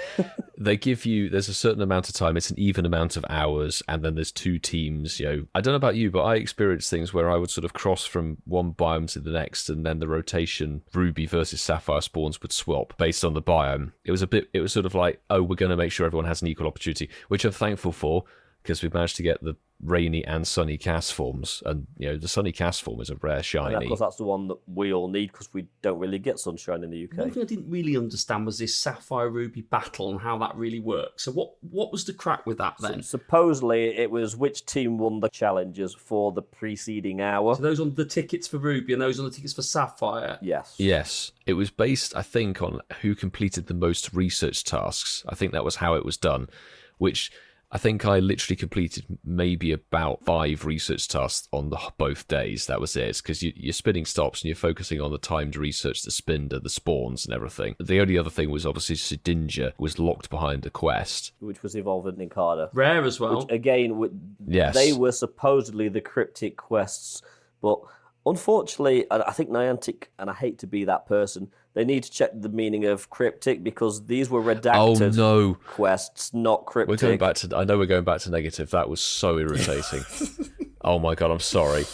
they give you, there's a certain amount of time, it's an even amount of hours, and then there's two teams. I don't know about you, but I experienced things where I would sort of cross from one biome to the next, and then the rotation Ruby versus Sapphire spawns would swap based on the biome. It was sort of like, oh, we're going to make sure everyone has an equal opportunity, which I'm thankful for, because we've managed to get the rainy and sunny cast forms, and the sunny cast form is a rare shiny. And of course, that's the one that we all need because we don't really get sunshine in the UK. One thing I didn't really understand was this Sapphire Ruby battle and how that really works. So what was the crack with that then? Supposedly, it was which team won the challenges for the preceding hour. So those on the tickets for Ruby and those on the tickets for Sapphire? Yes. It was based, I think, on who completed the most research tasks. I think that was how it was done, which I think I literally completed maybe about 5 research tasks on both days. That was it, because you're spinning stops and you're focusing on the timed research, the spinder, the spawns and everything. The only other thing was obviously Shinies was locked behind a quest. Which was involved in Ninkada. Rare as well. Which, again, yes, they were supposedly the cryptic quests, but unfortunately, I think Niantic, and I hate to be that person, they need to check the meaning of cryptic because these were redacted quests, not cryptic. I know we're going back to negative. That was so irritating. Oh my god, I'm sorry.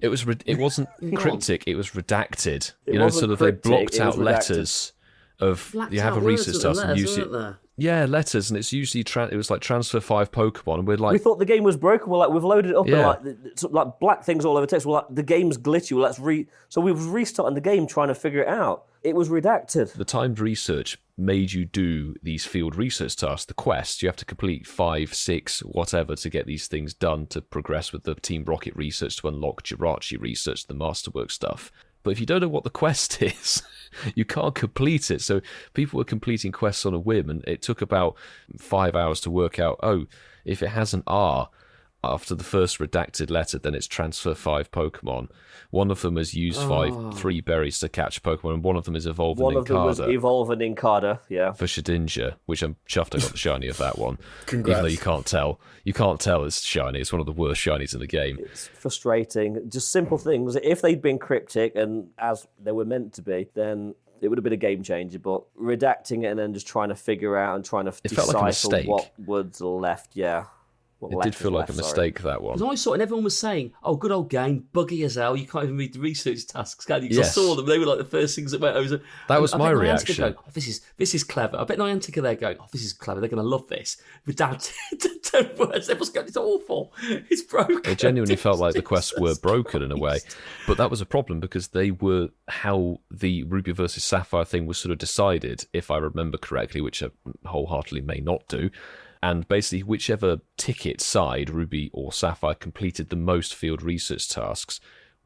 It wasn't cryptic. It was redacted. They blocked out letters of you have a research task and use it. Yeah, letters, and it's usually it was like transfer 5 Pokemon, and we're like, we thought the game was broken. We're like, we've loaded it up, and like black things all over text. We're like, the game's glitchy. So we was restarting the game trying to figure it out. It was redacted. The timed research made you do these field research tasks, the quests. You have to complete 5, 6, whatever to get these things done to progress with the Team Rocket research to unlock Jirachi research, the Masterwork stuff. But if you don't know what the quest is, you can't complete it. So people were completing quests on a whim, and it took about 5 hours to work out, if it has an R after the first redacted letter, then it's transfer 5 Pokemon. One of them is use 3 berries to catch Pokemon, and one of them is evolve an Ninkada. One of them was evolve an Ninkada, yeah. For Shinies, which I'm chuffed I got the shiny of that one. Congrats. Even though you can't tell. You can't tell it's shiny. It's one of the worst shinies in the game. It's frustrating. Just simple things. If they'd been cryptic, and as they were meant to be, then it would have been a game changer, but redacting it and then just trying to figure out and trying to decipher what words are left, yeah. It did feel like a mistake, that one. Because I saw it and everyone was saying, oh, good old game, buggy as hell, you can't even read the research tasks, can you? Because I saw them, they were like the first things that went over. That was my reaction. Going, this is clever. I bet Niantic are there going, this is clever, they're going to love this. Redacted, words, everyone's going, it's awful, it's broken. It genuinely felt like the quests were broken in a way. But that was a problem because they were how the Ruby versus Sapphire thing was sort of decided, if I remember correctly, which I wholeheartedly may not do. And basically, whichever ticket side, Ruby or Sapphire, completed the most field research tasks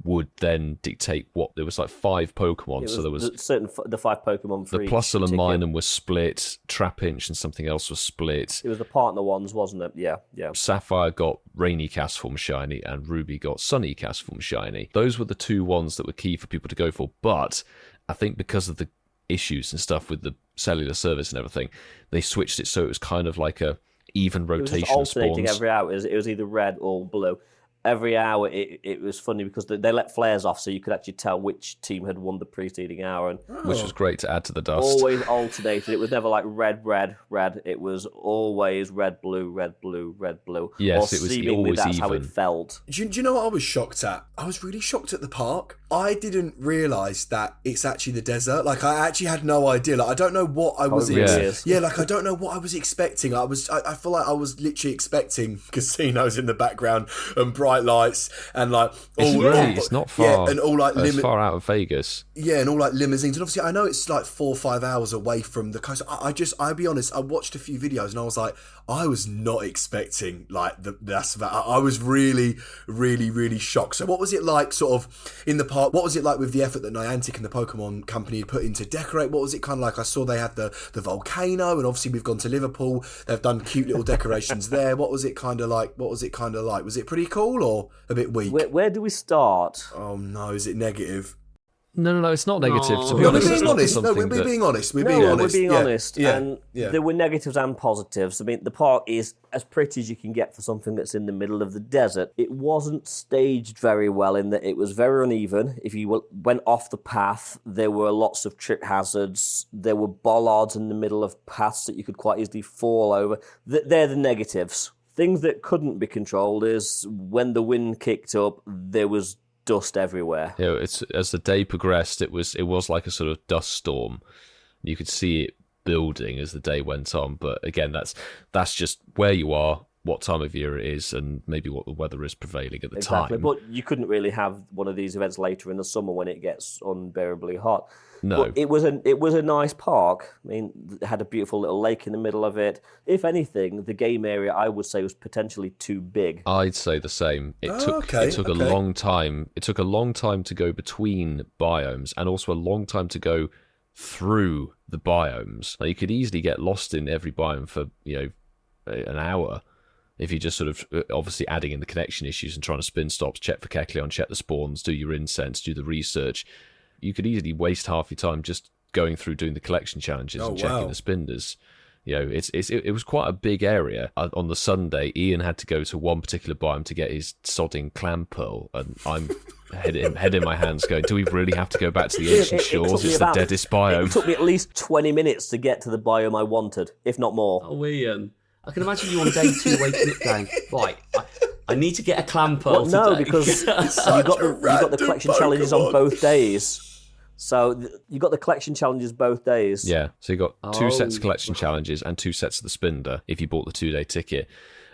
would then dictate what. There was like 5 Pokemon, so there was the 5 Pokemon for the each Plusle and ticket. Minun was split, Trapinch and something else was split. It was the partner ones, wasn't it? Yeah. Sapphire got Rainy Cast Form Shiny and Ruby got Sunny Cast Form Shiny. Those were the 2 ones that were key for people to go for, but I think because of the issues and stuff with the cellular service and everything, they switched it so it was kind of like a even rotation it was just of alternating spawns. every hour. It was either red or blue. Every hour, it was funny because they let flares off, so you could actually tell which team had won the preceding hour, and Which was great to add to the dust. always alternated. It was never like red, red, red. It was always red, blue, red, blue, red, blue. Yes, or it was seemingly always that's how it even. felt. Do you know what I was shocked at? I was really shocked at the park. I didn't realise that it's actually the desert. Like, I actually had no idea. Like, I don't know what I was... really is. Yeah, like, I don't know what I was expecting. I feel like I was literally expecting casinos in the background and bright lights and, like... It's not far. Yeah, and all, like... It's far out of Vegas. Yeah, and all, like, limousines. And obviously, I know it's, like, 4 or 5 hours away from the coast. I'll be honest, I watched a few videos and I was like, I was not expecting, like, that. I was really, really, really shocked. So what was it like, sort of, in the park? What was it like with the effort that Niantic and the Pokemon Company had put in to decorate? What was it kind of like? I saw they had the volcano, and obviously we've gone to Liverpool. They've done cute little decorations there. What was it kind of like? Was it pretty cool or a bit weak? Where do we start? Oh no, is it negative? No, it's not negative. No. To be We're honest, being it's not honest. No, something we're that- being honest. We're We're being Yeah, honest. Yeah, And yeah. there were negatives and positives. I mean, the park is as pretty as you can get for something that's in the middle of the desert. It wasn't staged very well in that it was very uneven. If you went off the path, there were lots of trip hazards. There were bollards in the middle of paths that you could quite easily fall over. They're the negatives. Things that couldn't be controlled is when the wind kicked up, there was dust everywhere. You know, it's as the day progressed, it was like a sort of dust storm. You could see it building as the day went on. But again, that's just where you are, what time of year it is, and maybe what the weather is prevailing at the time. But you couldn't really have one of these events later in the summer when it gets unbearably hot. No. But it was a nice park. I mean, it had a beautiful little lake in the middle of it. If anything, the game area I would say was potentially too big. I'd say the same. It took a okay. long time. It took a long time to go between biomes, and also a long time to go through the biomes. Like, you could easily get lost in every biome for an hour if you just sort of obviously adding in the connection issues and trying to spin stops, check for Kecleon, check the spawns, do your Incensed, do the research. You could easily waste half your time just going through doing the collection challenges and checking the spinders. It was quite a big area. On the Sunday, Ian had to go to one particular biome to get his sodding clam pearl, and I'm head in my hands going, do we really have to go back to the ancient shores? It's the deadest biome. It took me at least 20 minutes to get to the biome I wanted, if not more. Oh, Ian. I can imagine you on day 2 waking up going, right, I need to get a clam pearl today. No, because you got the collection challenges on both days. So you got the collection challenges both days. Yeah, so you got 2 sets of Oh. collection challenges and 2 sets of the Spinder if you bought the 2-day ticket.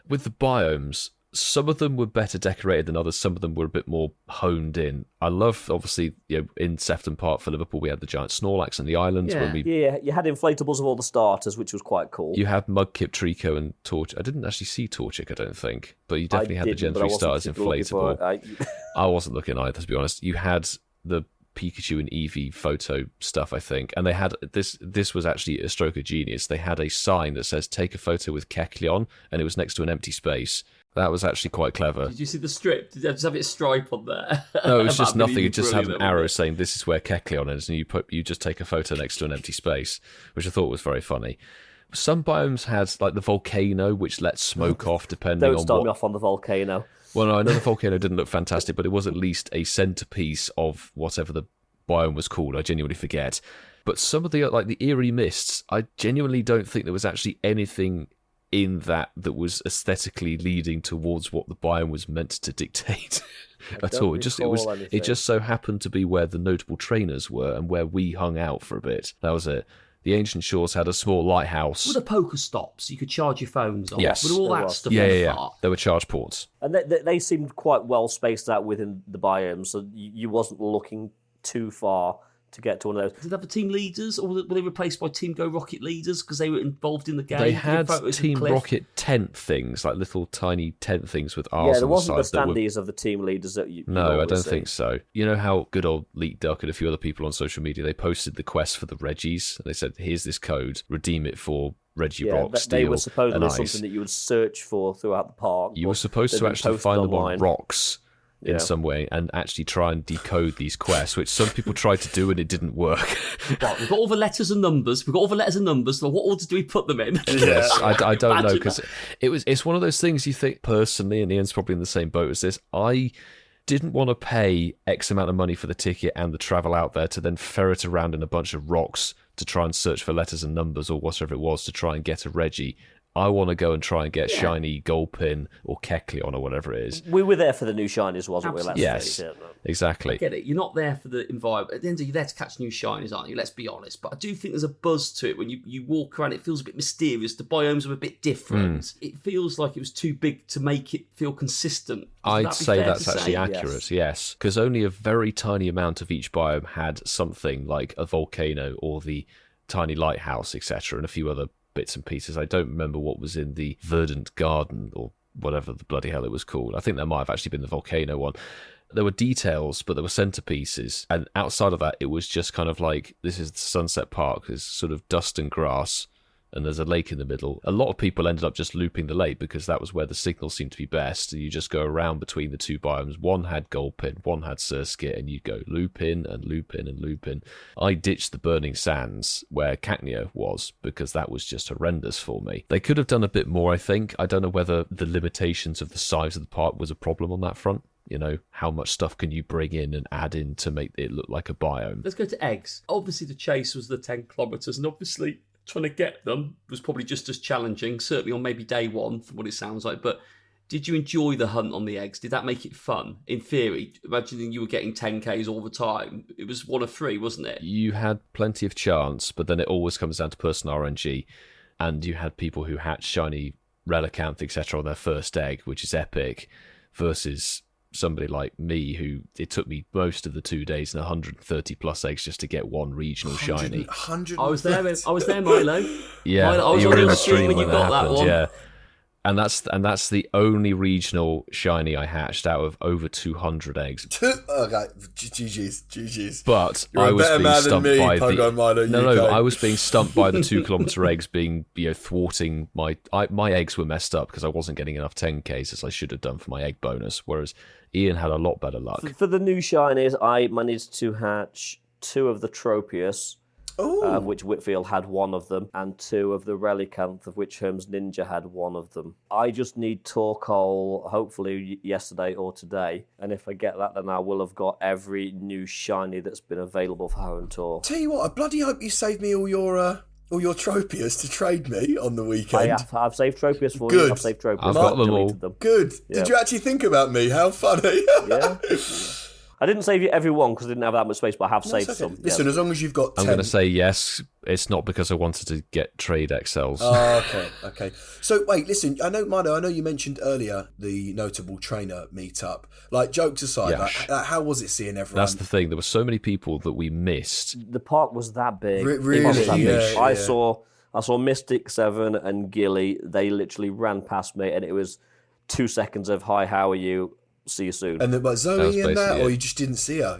With the biomes, some of them were better decorated than others. Some of them were a bit more honed in. I love, obviously, in Sefton Park for Liverpool, we had the giant Snorlax and the islands. Yeah. Yeah, you had inflatables of all the starters, which was quite cool. You had Mudkip, Trico, and Torchic. I didn't actually see Torchic, I don't think, but you definitely had the Gen 3 starters inflatable. I wasn't looking either, to be honest. You had the Pikachu and Eevee photo stuff, I think, and they had this was actually a stroke of genius. They had a sign that says take a photo with Kecleon, and it was next to an empty space. That was actually quite clever. Did you see the strip? Did it just have its stripe on there? No, it was just That'd be nothing. It just had an brilliant, arrow wouldn't saying this is where Kecleon is, and you just take a photo next to an empty space, which I thought was very funny. Some biomes had like the volcano, which lets smoke off depending Don't on start what. me off on the volcano. Well, no, I know the volcano didn't look fantastic, but it was at least a centerpiece of whatever the biome was called. I genuinely forget. But some of the the eerie mists, I genuinely don't think there was actually anything in that was aesthetically leading towards what the biome was meant to dictate at all. It just so happened to be where the notable trainers were and where we hung out for a bit. That was it. The ancient shores had a small lighthouse. With the poker stops, you could charge your phones on. Yes. With all There that was. stuff Yeah, on yeah, the yeah. park. There were charge ports. And they seemed quite well spaced out within the biomes, so you wasn't looking too far to get to one of those. Did they have team leaders, or were they replaced by Team Go Rocket leaders because they were involved in the game? They had Team Rocket tent things, like little tiny tent things with R's on the side. Yeah, there wasn't the standees of the team leaders that you No, I don't see. think so. You know how good old Leak Duck and a few other people on social media, they posted the quest for the Reggies, and they said, here's this code, redeem it for Reggie Rock, Steel, they were supposedly and Ice. something that you would search for throughout the park. You were supposed to actually find them on rocks in some way and actually try and decode these quests, which some people tried to do and it didn't work. Right, we've got all the letters and numbers. So what order do we put them in? Yes, I don't know, because it's one of those things you think personally, and Ian's probably in the same boat as this. I didn't want to pay X amount of money for the ticket and the travel out there to then ferret around in a bunch of rocks to try and search for letters and numbers or whatever it was to try and get a Reggie. I want to go and try and get Shiny, Golpin, or Kecleon, or whatever it is. We were there for the new Shinies, wasn't we? Let's yes, face it. exactly. I get it. You're not there for the environment. At the end of the day, you're there to catch new Shinies, aren't you? Let's be honest. But I do think there's a buzz to it when you walk around. It feels a bit mysterious. The biomes are a bit different. It feels like it was too big to make it feel consistent. I'd say that's actually accurate, yes. Because only a very tiny amount of each biome had something like a volcano or the tiny lighthouse, etc., and a few other bits and pieces. I don't remember what was in the Verdant Garden or whatever the bloody hell it was called. I think that might have actually been the volcano one. There were details, but there were centerpieces, and outside of that, it was just kind of like, this is the Sunset Park. There's sort of dust and grass, and there's a lake in the middle. A lot of people ended up just looping the lake because that was where the signal seemed to be best. You just go around between the two biomes. One had Golpin, one had Surskit, and you'd go loop in and loop in and loop in. I ditched the Burning Sands where Cacnea was because that was just horrendous for me. They could have done a bit more, I think. I don't know whether the limitations of the size of the park was a problem on that front. You know, how much stuff can you bring in and add in to make it look like a biome? Let's go to eggs. Obviously, the chase was the 10 kilometres, and obviously trying to get them was probably just as challenging, certainly on maybe day one, from what it sounds like. But did you enjoy the hunt on the eggs? Did that make it fun? In theory, imagining you were getting 10Ks all the time. It was 1 of 3, wasn't it? You had plenty of chance, but then it always comes down to personal RNG. And you had people who hatch shiny Relicanth, etc. on their first egg, which is epic, versus somebody like me who it took me most of the 2 days and 130 plus eggs just to get one regional shiny. I was there, Milo. Yeah, Milo, I was you on were in the the stream stream when you got that happened, one. yeah. And that's the only regional shiny I hatched out of over 200 eggs. Okay, GG's. But You're I a was better being man than stumped me, by Pogo Milo, no, UK. I was being stumped by the 2 kilometre eggs being, thwarting my eggs were messed up because I wasn't getting enough 10Ks as I should have done for my egg bonus, whereas Ian had a lot better luck. For the new Shinies, I managed to hatch 2 of the Tropius, of which Whitfield had 1 of them, and 2 of the Relicanth, of which HermesNinja had 1 of them. I just need Torkoal, hopefully yesterday or today, and if I get that, then I will have got every new shiny that's been available for Hoenn Tour. Tell you what, I bloody hope you saved me all your Tropius to trade me on the weekend. I've saved Tropius for Good. you. I've saved Tropius. I've got them all. Good. Yeah. Did you actually think about me? How funny. Yeah. I didn't save you every one because I didn't have that much space, but I have saved Okay. some. Listen, as long as you've got 10. I'm going to say yes. It's not because I wanted to get trade XLs. Oh, okay. So, wait, listen, I know you mentioned earlier the notable trainer meetup. Like, jokes aside, Yeah. how was it seeing everyone? That's the thing. There were so many people that we missed. The park was that big. Really? It was that big. Yeah, I yeah. saw Mystic 7 and Gilly. They literally ran past me, and it was 2 seconds of "Hi, how are you? See you soon." And then, but That Zoe was and that, basically or it. you just didn't see her?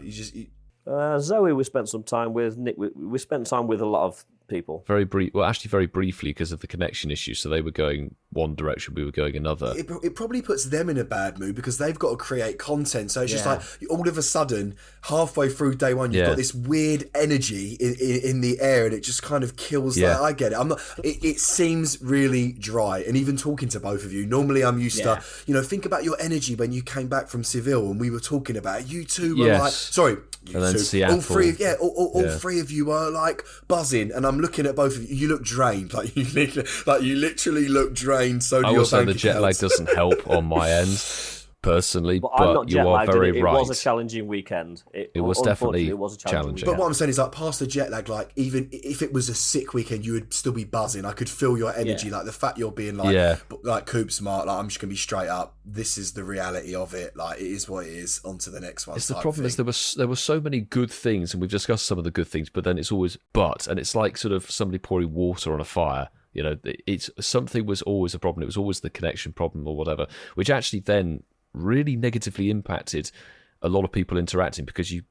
Zoe, we spent some time with. Nick, we spent time with a lot of people. Very briefly because of the connection issue. So they were going one direction, we were going another. It probably puts them in a bad mood because they've got to create content. So it's just like all of a sudden, halfway through day one, you've got this weird energy in the air, and it just kind of kills. Yeah. I get it. I'm not. It seems really dry. And even talking to both of you, normally I'm used to, think about your energy when you came back from Seville, and we were talking about it. You two were like, sorry. You and then two, Seattle. all three of you were like buzzing, and I'm looking at both of you. You look drained, like you literally look drained. So do I your will say bank the jet lag accounts. doesn't help on my end. personally, But I'm not you are jet-lagged. very It right. was a challenging weekend. It was definitely it was a challenging challenging. But weekend. what I'm saying is, like, past the jet lag, like, even if it was a sick weekend, you would still be buzzing. I could feel your energy, like the fact you're being like Coop smart. Like, I'm just gonna be straight up. This is the reality of it. Like, it is what it is. On to the next one. It's the problem is there were so many good things, and we've discussed some of the good things, but then it's always and it's like sort of somebody pouring water on a fire. You know, it's something was always a problem. It was always the connection problem or whatever, which actually then really negatively impacted a lot of people interacting, because you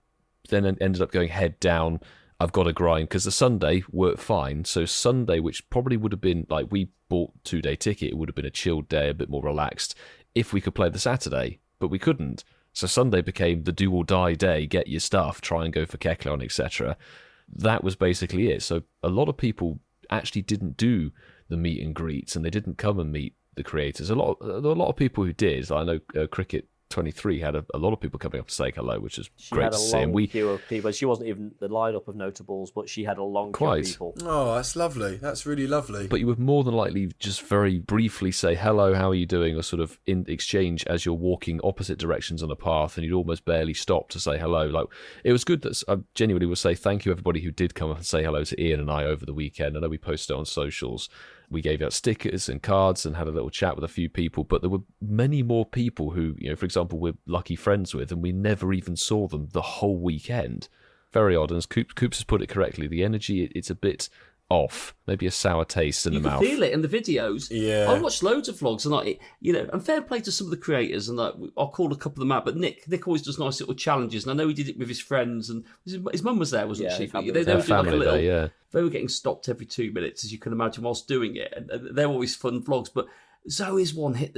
then ended up going head down. I've got to grind, because the Sunday worked fine. So Sunday, which probably would have been like, we bought 2-day ticket, it would have been a chilled day, a bit more relaxed if we could play the Saturday, but we couldn't. So Sunday became the do or die day. Get your stuff, try and go for Keklon, etc. That was basically it. So a lot of people actually didn't do the meet and greets, and they didn't come and meet the creators. There were a lot of people who did. I know Cricket 23 had a lot of people coming up to say hello, which is great to see. She had a long queue of people. She wasn't even the lineup of notables, but she had a long queue of people. Oh, that's lovely. That's really lovely. But you would more than likely just very briefly say hello, how are you doing, or sort of in exchange as you're walking opposite directions on a path, and you'd almost barely stop to say hello. Like, it was good that I genuinely would say thank you everybody who did come up and say hello to Ian and I over the weekend. I know we posted on socials. We gave out stickers and cards and had a little chat with a few people, but there were many more people who, you know, for example, we're lucky friends with, and we never even saw them the whole weekend. Very odd. And as Coops has put it correctly, the energy, it's a bit off, maybe a sour taste in the mouth. You can feel it in the videos. Yeah. I watched loads of vlogs, and and fair play to some of the creators, and I'll call a couple of them out. But Nick always does nice little challenges, and I know he did it with his friends, and his mum was there, wasn't she? They were doing like a little. Day, yeah. They were getting stopped every 2 minutes, as you can imagine, whilst doing it, and they're always fun vlogs. But Zoe's one hit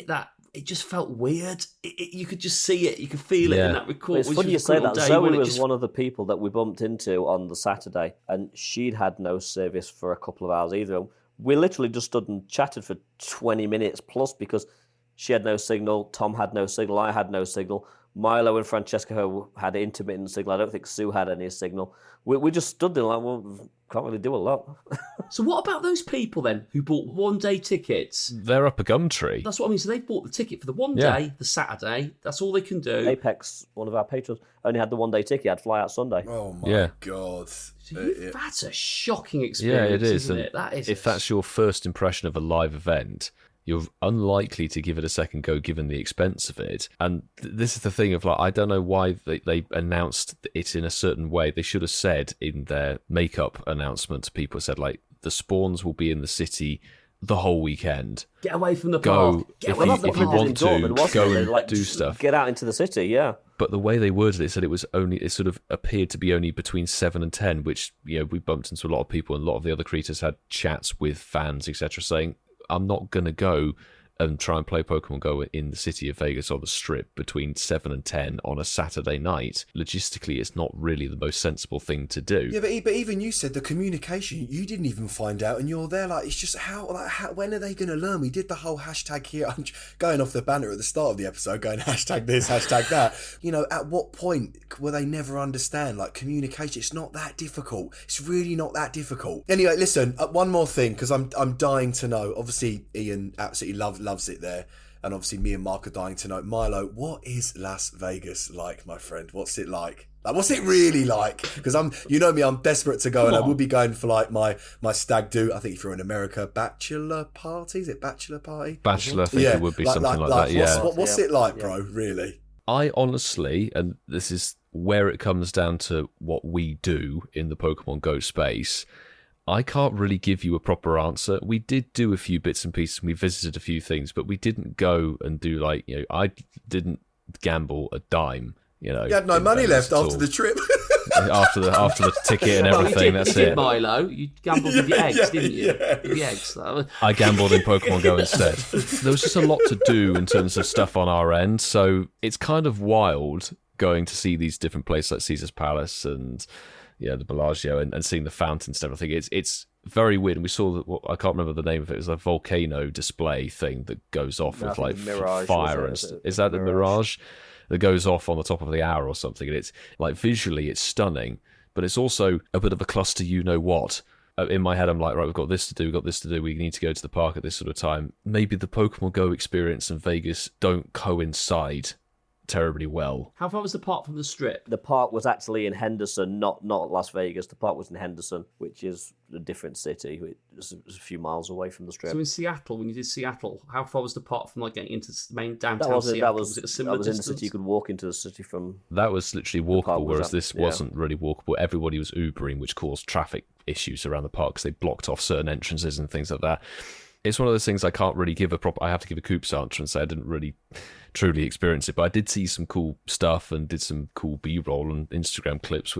that. It just felt weird. You could just see it. You could feel it in that record. It's funny you say that. Zoe was one of the people that we bumped into on the Saturday, and she'd had no service for a couple of hours either. We literally just stood and chatted for 20 minutes plus, because she had no signal, Tom had no signal, I had no signal, Milo and Francesca had intermittent signal. I don't think Sue had any signal. We just stood there like, well, can't really do a lot. So what about those people then who bought one-day tickets? They're up a gum tree. That's what I mean. So they bought the ticket for the one day, the Saturday. That's all they can do. Apex, one of our patrons, only had the one-day ticket. He had fly out Sunday. Oh my God. That's a shocking experience. Yeah, it is. Isn't it? That is. If that's your first impression of a live event, you're unlikely to give it a second go given the expense of it. And this is the thing of, like, I don't know why they announced it in a certain way. They should have said in their makeup announcement, people said, like, the spawns will be in the city the whole weekend. Get away from the go park. if you want to go and do stuff. Get out into the city, yeah. But the way they worded it said it sort of appeared to be only between 7 and 10, which, you know, we bumped into a lot of people, and a lot of the other creators had chats with fans, etc., saying, I'm not going to go and try and play Pokemon Go in the city of Vegas or the Strip between 7 and 10 on a Saturday night. Logistically, it's not really the most sensible thing to do. Yeah, but even you said the communication, you didn't even find out, and you're there like, it's just how when are they going to learn? We did the whole hashtag here. I'm going off the banner at the start of the episode, going hashtag this, hashtag that. You know, at what point will they never understand? Like, communication, it's not that difficult. It's really not that difficult. Anyway, listen, one more thing, because I'm dying to know. Obviously, Ian absolutely loves it there, and obviously me and Mark are dying to know. Milo, what is Las Vegas like, my friend? What's it like? Like, what's it really like? Because you know me, I'm desperate to go, and I will be going for like my stag do. I think if you're in America, bachelor party. Is it bachelor party? Bachelor, I think it would be something like that. Yeah. What's it like, bro? Really? I honestly, and this is where it comes down to what we do in the Pokemon Go space, I can't really give you a proper answer. We did do a few bits and pieces, and we visited a few things, but we didn't go and do, like, you know, I didn't gamble a dime. You know, you had no money left after the trip. after the ticket and everything. That's it. Milo, you gambled with your eggs, didn't you? Yeah. The eggs. I gambled in Pokemon Go instead. There was just a lot to do in terms of stuff on our end, so it's kind of wild going to see these different places like Caesar's Palace and the Bellagio and seeing the fountains and everything. It's very weird. And we saw that, I can't remember the name of it. It was a volcano display thing that goes off with like Mirage, fire and is that the Mirage that goes off on the top of the hour or something? And it's like visually it's stunning, but it's also a bit of a cluster, you know what. in my head, I'm like, right, we've got this to do, we need to go to the park at this sort of time. Maybe the Pokemon Go experience and Vegas don't coincide terribly well. How far was the park from the Strip? The park was actually in Henderson, not Las Vegas. The park was in Henderson, which is a different city. It's a few miles away from the Strip. So in Seattle, when you did Seattle, how far was the park from like getting into the main downtown Seattle? Was it a similar distance? In the city. You could walk into the city from... That was literally walkable, whereas this wasn't really walkable. Everybody was Ubering, which caused traffic issues around the park because they blocked off certain entrances and things like that. It's one of those things I can't really give I have to give a Coops answer and say I didn't really truly experience it, but I did see some cool stuff and did some cool B-roll and Instagram clips,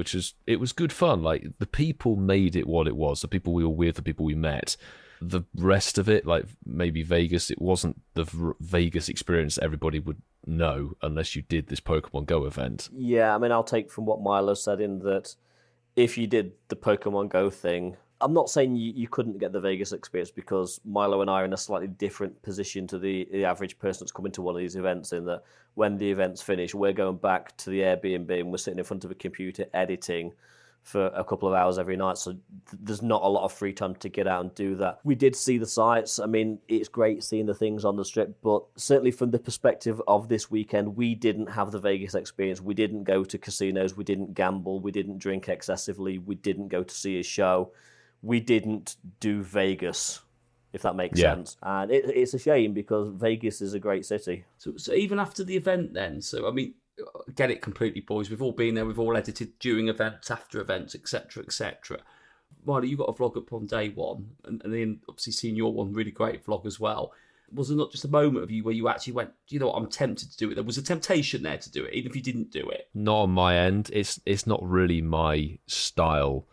it was good fun. Like, the people made it what it was, the people we were with, the people we met. The rest of it, like maybe Vegas, it wasn't the Vegas experience everybody would know unless you did this Pokemon Go event. Yeah, I mean, I'll take from what Milo said in that if you did the Pokemon Go thing, I'm not saying you couldn't get the Vegas experience, because Milo and I are in a slightly different position to the average person that's coming to one of these events, in that when the event's finished, we're going back to the Airbnb and we're sitting in front of a computer editing for a couple of hours every night, so there's not a lot of free time to get out and do that. We did see the sights. I mean, it's great seeing the things on the Strip, but certainly from the perspective of this weekend, we didn't have the Vegas experience. We didn't go to casinos, we didn't gamble, we didn't drink excessively, we didn't go to see a show. We didn't do Vegas, if that makes sense. And it's a shame, because Vegas is a great city. So even after the event then, so I mean, get it completely, boys. We've all been there. We've all edited during events, after events, etc., etc. Marty, you got a vlog up on day one, and then obviously seeing your one, really great vlog as well. Was there not just a moment of you where you actually went, you know what, I'm tempted to do it? There was a temptation there to do it, even if you didn't do it. Not on my end. It's not really my style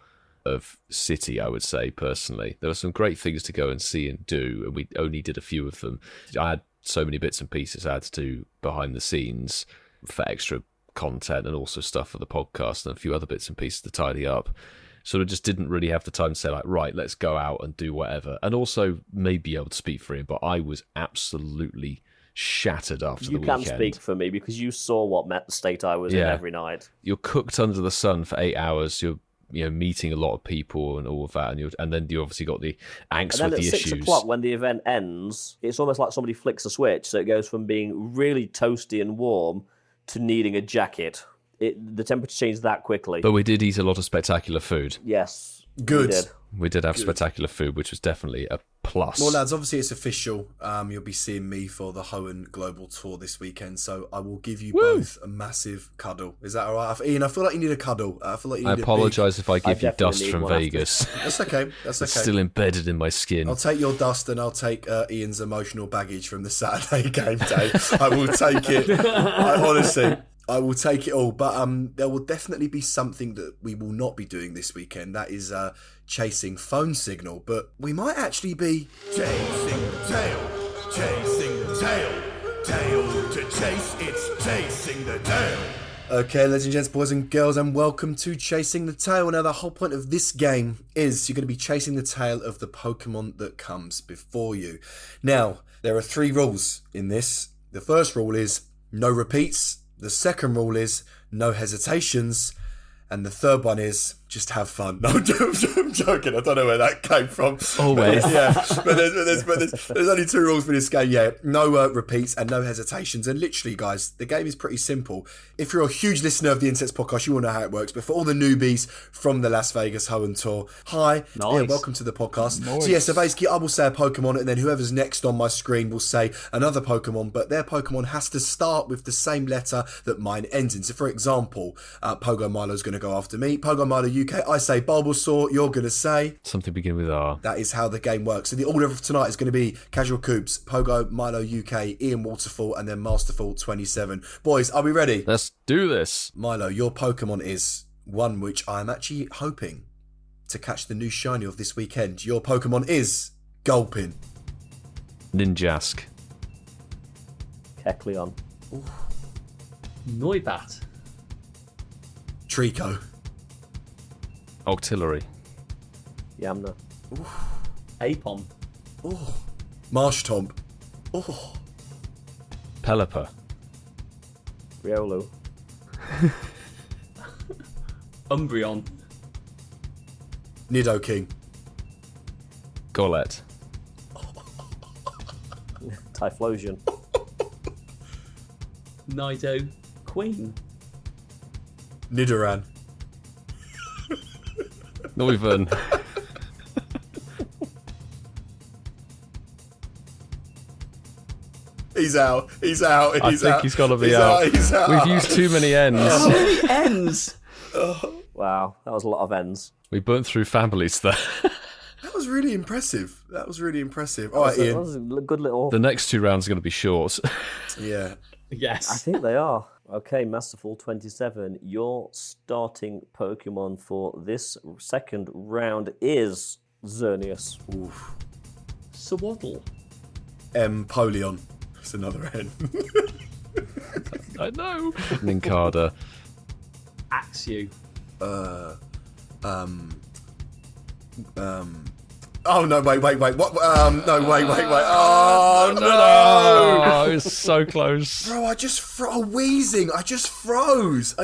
of city, I would say, personally. There were some great things to go and see and do, and we only did a few of them. I had so many bits and pieces I had to do behind the scenes for extra content, and also stuff for the podcast and a few other bits and pieces to tidy up. Sort of just didn't really have the time to say, like, right, let's go out and do whatever. And also, maybe able to speak for him, but I was absolutely shattered after the weekend. You can speak for me, because you saw what state I was in every night. You're cooked under the sun for 8 hours. You're meeting a lot of people and all of that, and then you obviously got the angst with the issues. And then at 6 o'clock, when the event ends, it's almost like somebody flicks a switch, so it goes from being really toasty and warm to needing a jacket. The temperature changed that quickly. But we did eat a lot of spectacular food. Yes. Good. We did have spectacular food, which was definitely a plus. Well, lads, obviously it's official. You'll be seeing me for the Hoenn Global Tour this weekend, so I will give you both a massive cuddle. Is that all right? Ian, I feel like you need a cuddle. I apologise if I give you dust from Vegas. That's okay. That's okay. It's still embedded in my skin. I'll take your dust, and I'll take Ian's emotional baggage from the Saturday game day. I will take it. I will take it all, but there will definitely be something that we will not be doing this weekend. That is chasing phone signal, but we might actually be chasing the tail, chasing the tail, tail to chase, it's chasing the tail. Okay, ladies and gents, boys and girls, and welcome to Chasing the Tail. Now, the whole point of this game is you're going to be chasing the tail of the Pokemon that comes before you. Now, there are 3 rules in this. The first rule is no repeats. The second rule is no hesitations. And the third one is just have fun. No, I'm joking. I don't know where that came from. Always. But there's only 2 rules for this game. Yeah, no repeats and no hesitations. And literally, guys, the game is pretty simple. If you're a huge listener of the Incensed podcast, you will know how it works. But for all the newbies from the Las Vegas Hoenn Tour, hi. Nice. Yeah, welcome to the podcast. Nice. So basically, I will say a Pokemon, and then whoever's next on my screen will say another Pokemon, but their Pokemon has to start with the same letter that mine ends in. So, for example, Pogo Milo's going to go after me. Pogo Milo UK, I say Bulbasaur, you're going to say something beginning with R. That is how the game works. So the order of tonight is going to be Casual Coops, Pogo Milo UK, Ian Waterfall, and then Masterfall 27. Boys, are we ready? Let's do this. Milo, your Pokemon is one which I'm actually hoping to catch the new shiny of this weekend. Your Pokemon is Gulpin. Ninjask. Kecleon. Noibat. Trico. Octillery. Yamna. Apom. Oh. Marshtomp. Oh. Pelipper. Riolu. Umbreon. Nidoking. Golett. Typhlosion. Nido Queen. Nidoran. Noivern. He's out. I think he's got to be out. He's out. We've used too many ends. How many ends? Wow, that was a lot of ends. We burnt through families there. That was really impressive. All right, That Ian. was a good little... The next 2 rounds are going to be short. Yeah. Yes. I think they are. Okay, Masterful 27, your starting Pokemon for this second round is Xerneas. Oof. Swaddle. Empoleon. It's another N. I know. Nincada. Axew. Oh no! Wait! What? No! Wait! Oh no! Oh, it's so close. Bro, I just wheezing. I just froze.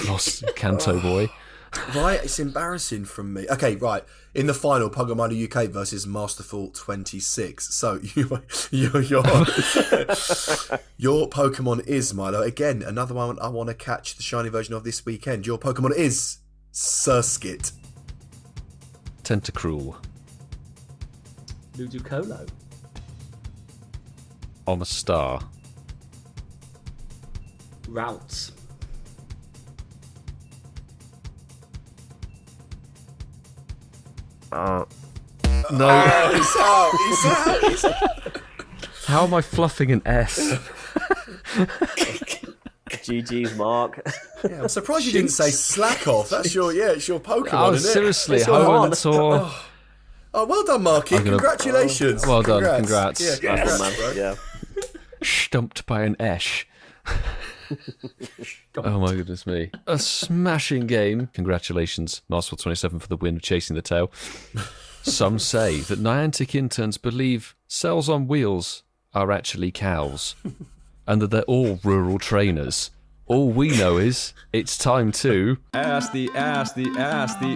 Lost Kanto boy. Right, it's embarrassing from me. Okay, right. In the final, Pokemon UK versus Masterful 26. So your Pokemon is, Milo. Again, another one I want to catch the shiny version of this weekend. Your Pokemon is Surskit. Tentacruel. Ludicolo. Omastar. Routes. No. Oh, he's out. How am I fluffing an S? GG's, Mark. Yeah, I'm surprised you didn't say slack off. It's your Pokemon, Oh, isn't it? seriously, It's your one. Hoenn. Oh, well done, Marky. I'm gonna- Congratulations. Well done, congrats. Yeah, Well congrats, done, bro. man. Yeah. Stumped by an Esh. Oh my goodness me. A smashing game. Congratulations, Masterful 27 for the win of Chasing the Tail. Some say that Niantic interns believe cells on wheels are actually cows and that they're all rural trainers. All we know is it's time to Ask the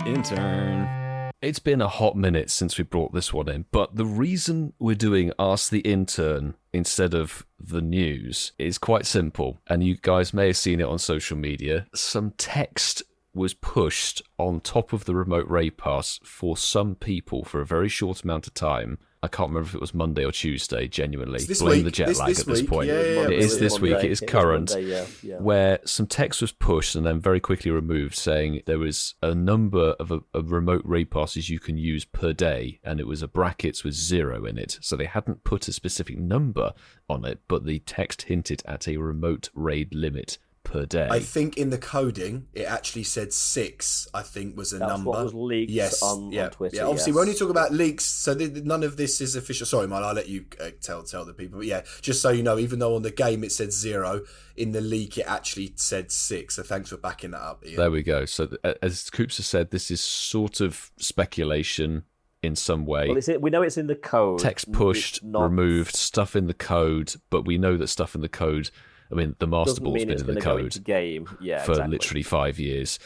intern. It's been a hot minute since we brought this one in, but the reason we're doing Ask the Intern instead of the news is quite simple, and you guys may have seen it on social media. Some text was pushed on top of the remote raid pass for some people for a very short amount of time. I can't remember if it was Monday or Tuesday, genuinely. This Blame week. the jet This lag at this week. point. Yeah, It is this Monday. week, it is It is current, Monday, yeah. where some text was pushed and then very quickly removed saying there was a number of remote raid passes you can use per day, and it was a brackets with 0 in it. So they hadn't put a specific number on it, but the text hinted at a remote raid limit per day. I think in the coding, it actually said 6, I think, was a That's number. what was leaked on Twitter. Yeah, obviously, yes. we're only talking about leaks, so none of this is official. Sorry, Mike, I'll let you tell the people. But yeah, just so you know, even though on the game it said 0, in the leak it actually said 6. So thanks for backing that up, Ian. There we go. So as Coops has said, this is sort of speculation in some way. Well, we know it's in the code. Text pushed, It's not- removed, stuff in the code, but we know that stuff in the code, I mean, the Master doesn't Ball's mean been it's in the gonna go code into game. Yeah, for exactly. literally 5 years.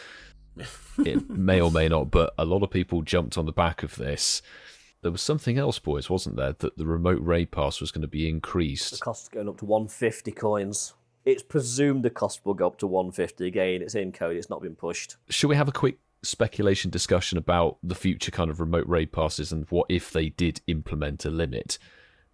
It may or may not, but a lot of people jumped on the back of this. There was something else, boys, wasn't there? That the remote raid pass was going to be The increased. cost is going up to 150 coins. It's presumed the cost will go up to 150 again. It's in code. It's not been pushed. Should we have a quick speculation discussion about the future kind of remote raid passes and what if they did implement a limit?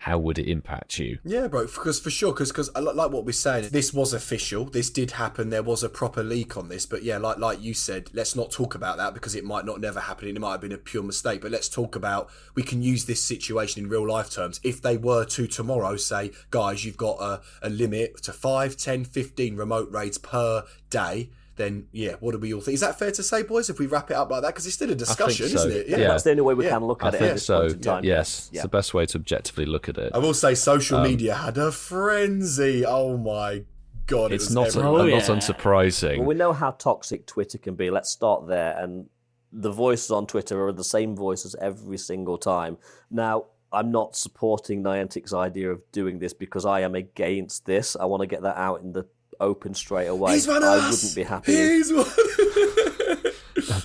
How would it impact you? Yeah, bro, because for sure, because like what we're saying, this was official. This did happen. There was a proper leak on this. But yeah, like you said, let's not talk about that because it might not never happen. It might have been a pure mistake. But let's talk about, we can use this situation in real life terms. If they were to tomorrow say, guys, you've got a limit to 5, 10, 15 remote raids per day, then yeah, what do we all think? Is that fair to say, boys, if we wrap it up like that? Because it's still a discussion, so. isn't it? Yeah. That's the only way we can look at I it think at this so. point in time. Yes, Yeah. it's the best way to objectively look at it. I will say social media had a frenzy. Oh my God. It's was not everywhere. not unsurprising. Well, we know how toxic Twitter can be. Let's start there. And the voices on Twitter are the same voices every single time. Now, I'm not supporting Niantic's idea of doing this because I am against this. I want to get that out in the open straight away. He's one of I us. wouldn't be happy. He's one.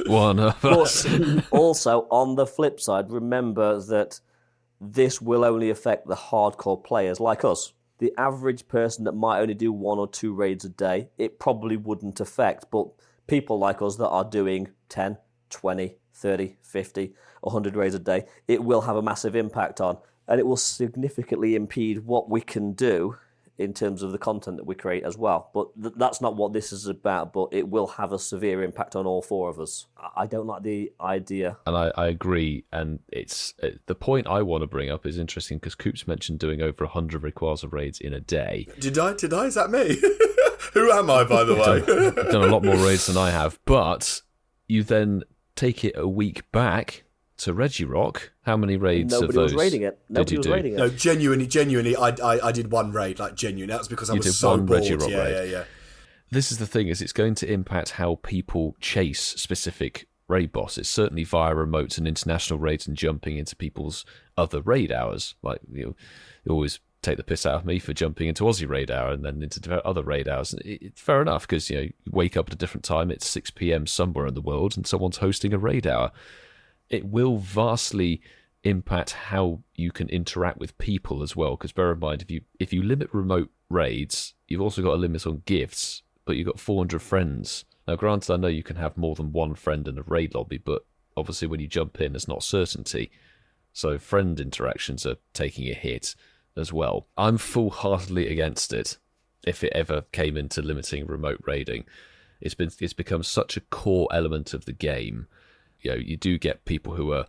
One of us. But also, on the flip side, remember that this will only affect the hardcore players like us. The average person that might only do 1 or 2 raids a day, it probably wouldn't affect. But people like us that are doing 10, 20, 30, 50, 100 raids a day, it will have a massive impact on. And it will significantly impede what we can do in terms of the content that we create as well. But that's not what this is about, but it will have a severe impact on all 4 of us. I don't like the idea. And I agree, and it's the point I want to bring up is interesting because Coops mentioned doing over 100 Rayquaza raids in a day. Did I? Is that me? Who am I, by the way? I've done a lot more raids than I have, but you then take it a week back to Regirock. How many raids of those? Nobody was raiding it. No, genuinely, I did 1 raid, like genuinely. That was because I was so bored. Yeah. This is the thing, is it's going to impact how people chase specific raid bosses, certainly via remotes and international raids and jumping into people's other raid hours. Like, you always take the piss out of me for jumping into Aussie raid hour and then into other raid hours. It's fair enough, because you wake up at a different time, it's 6 p.m. somewhere in the world and someone's hosting a raid hour. It will vastly impact how you can interact with people as well, because bear in mind, if you limit remote raids, you've also got a limit on gifts, but you've got 400 friends. Now, granted, I know you can have more than 1 friend in a raid lobby, but obviously when you jump in, there's not certainty. So friend interactions are taking a hit as well. I'm full-heartedly against it if it ever came into limiting remote raiding. It's become such a core element of the game. You do get people who are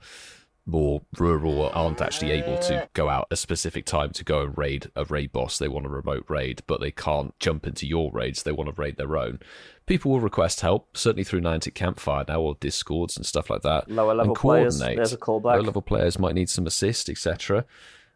more rural or aren't actually able to go out a specific time to go and raid a raid boss. They want a remote raid, but they can't jump into your raids. They want to raid their own. People will request help, certainly through Niantic Campfire now, or Discords and stuff like that. Lower level players, there's a callback. Lower level players might need some assist, etc.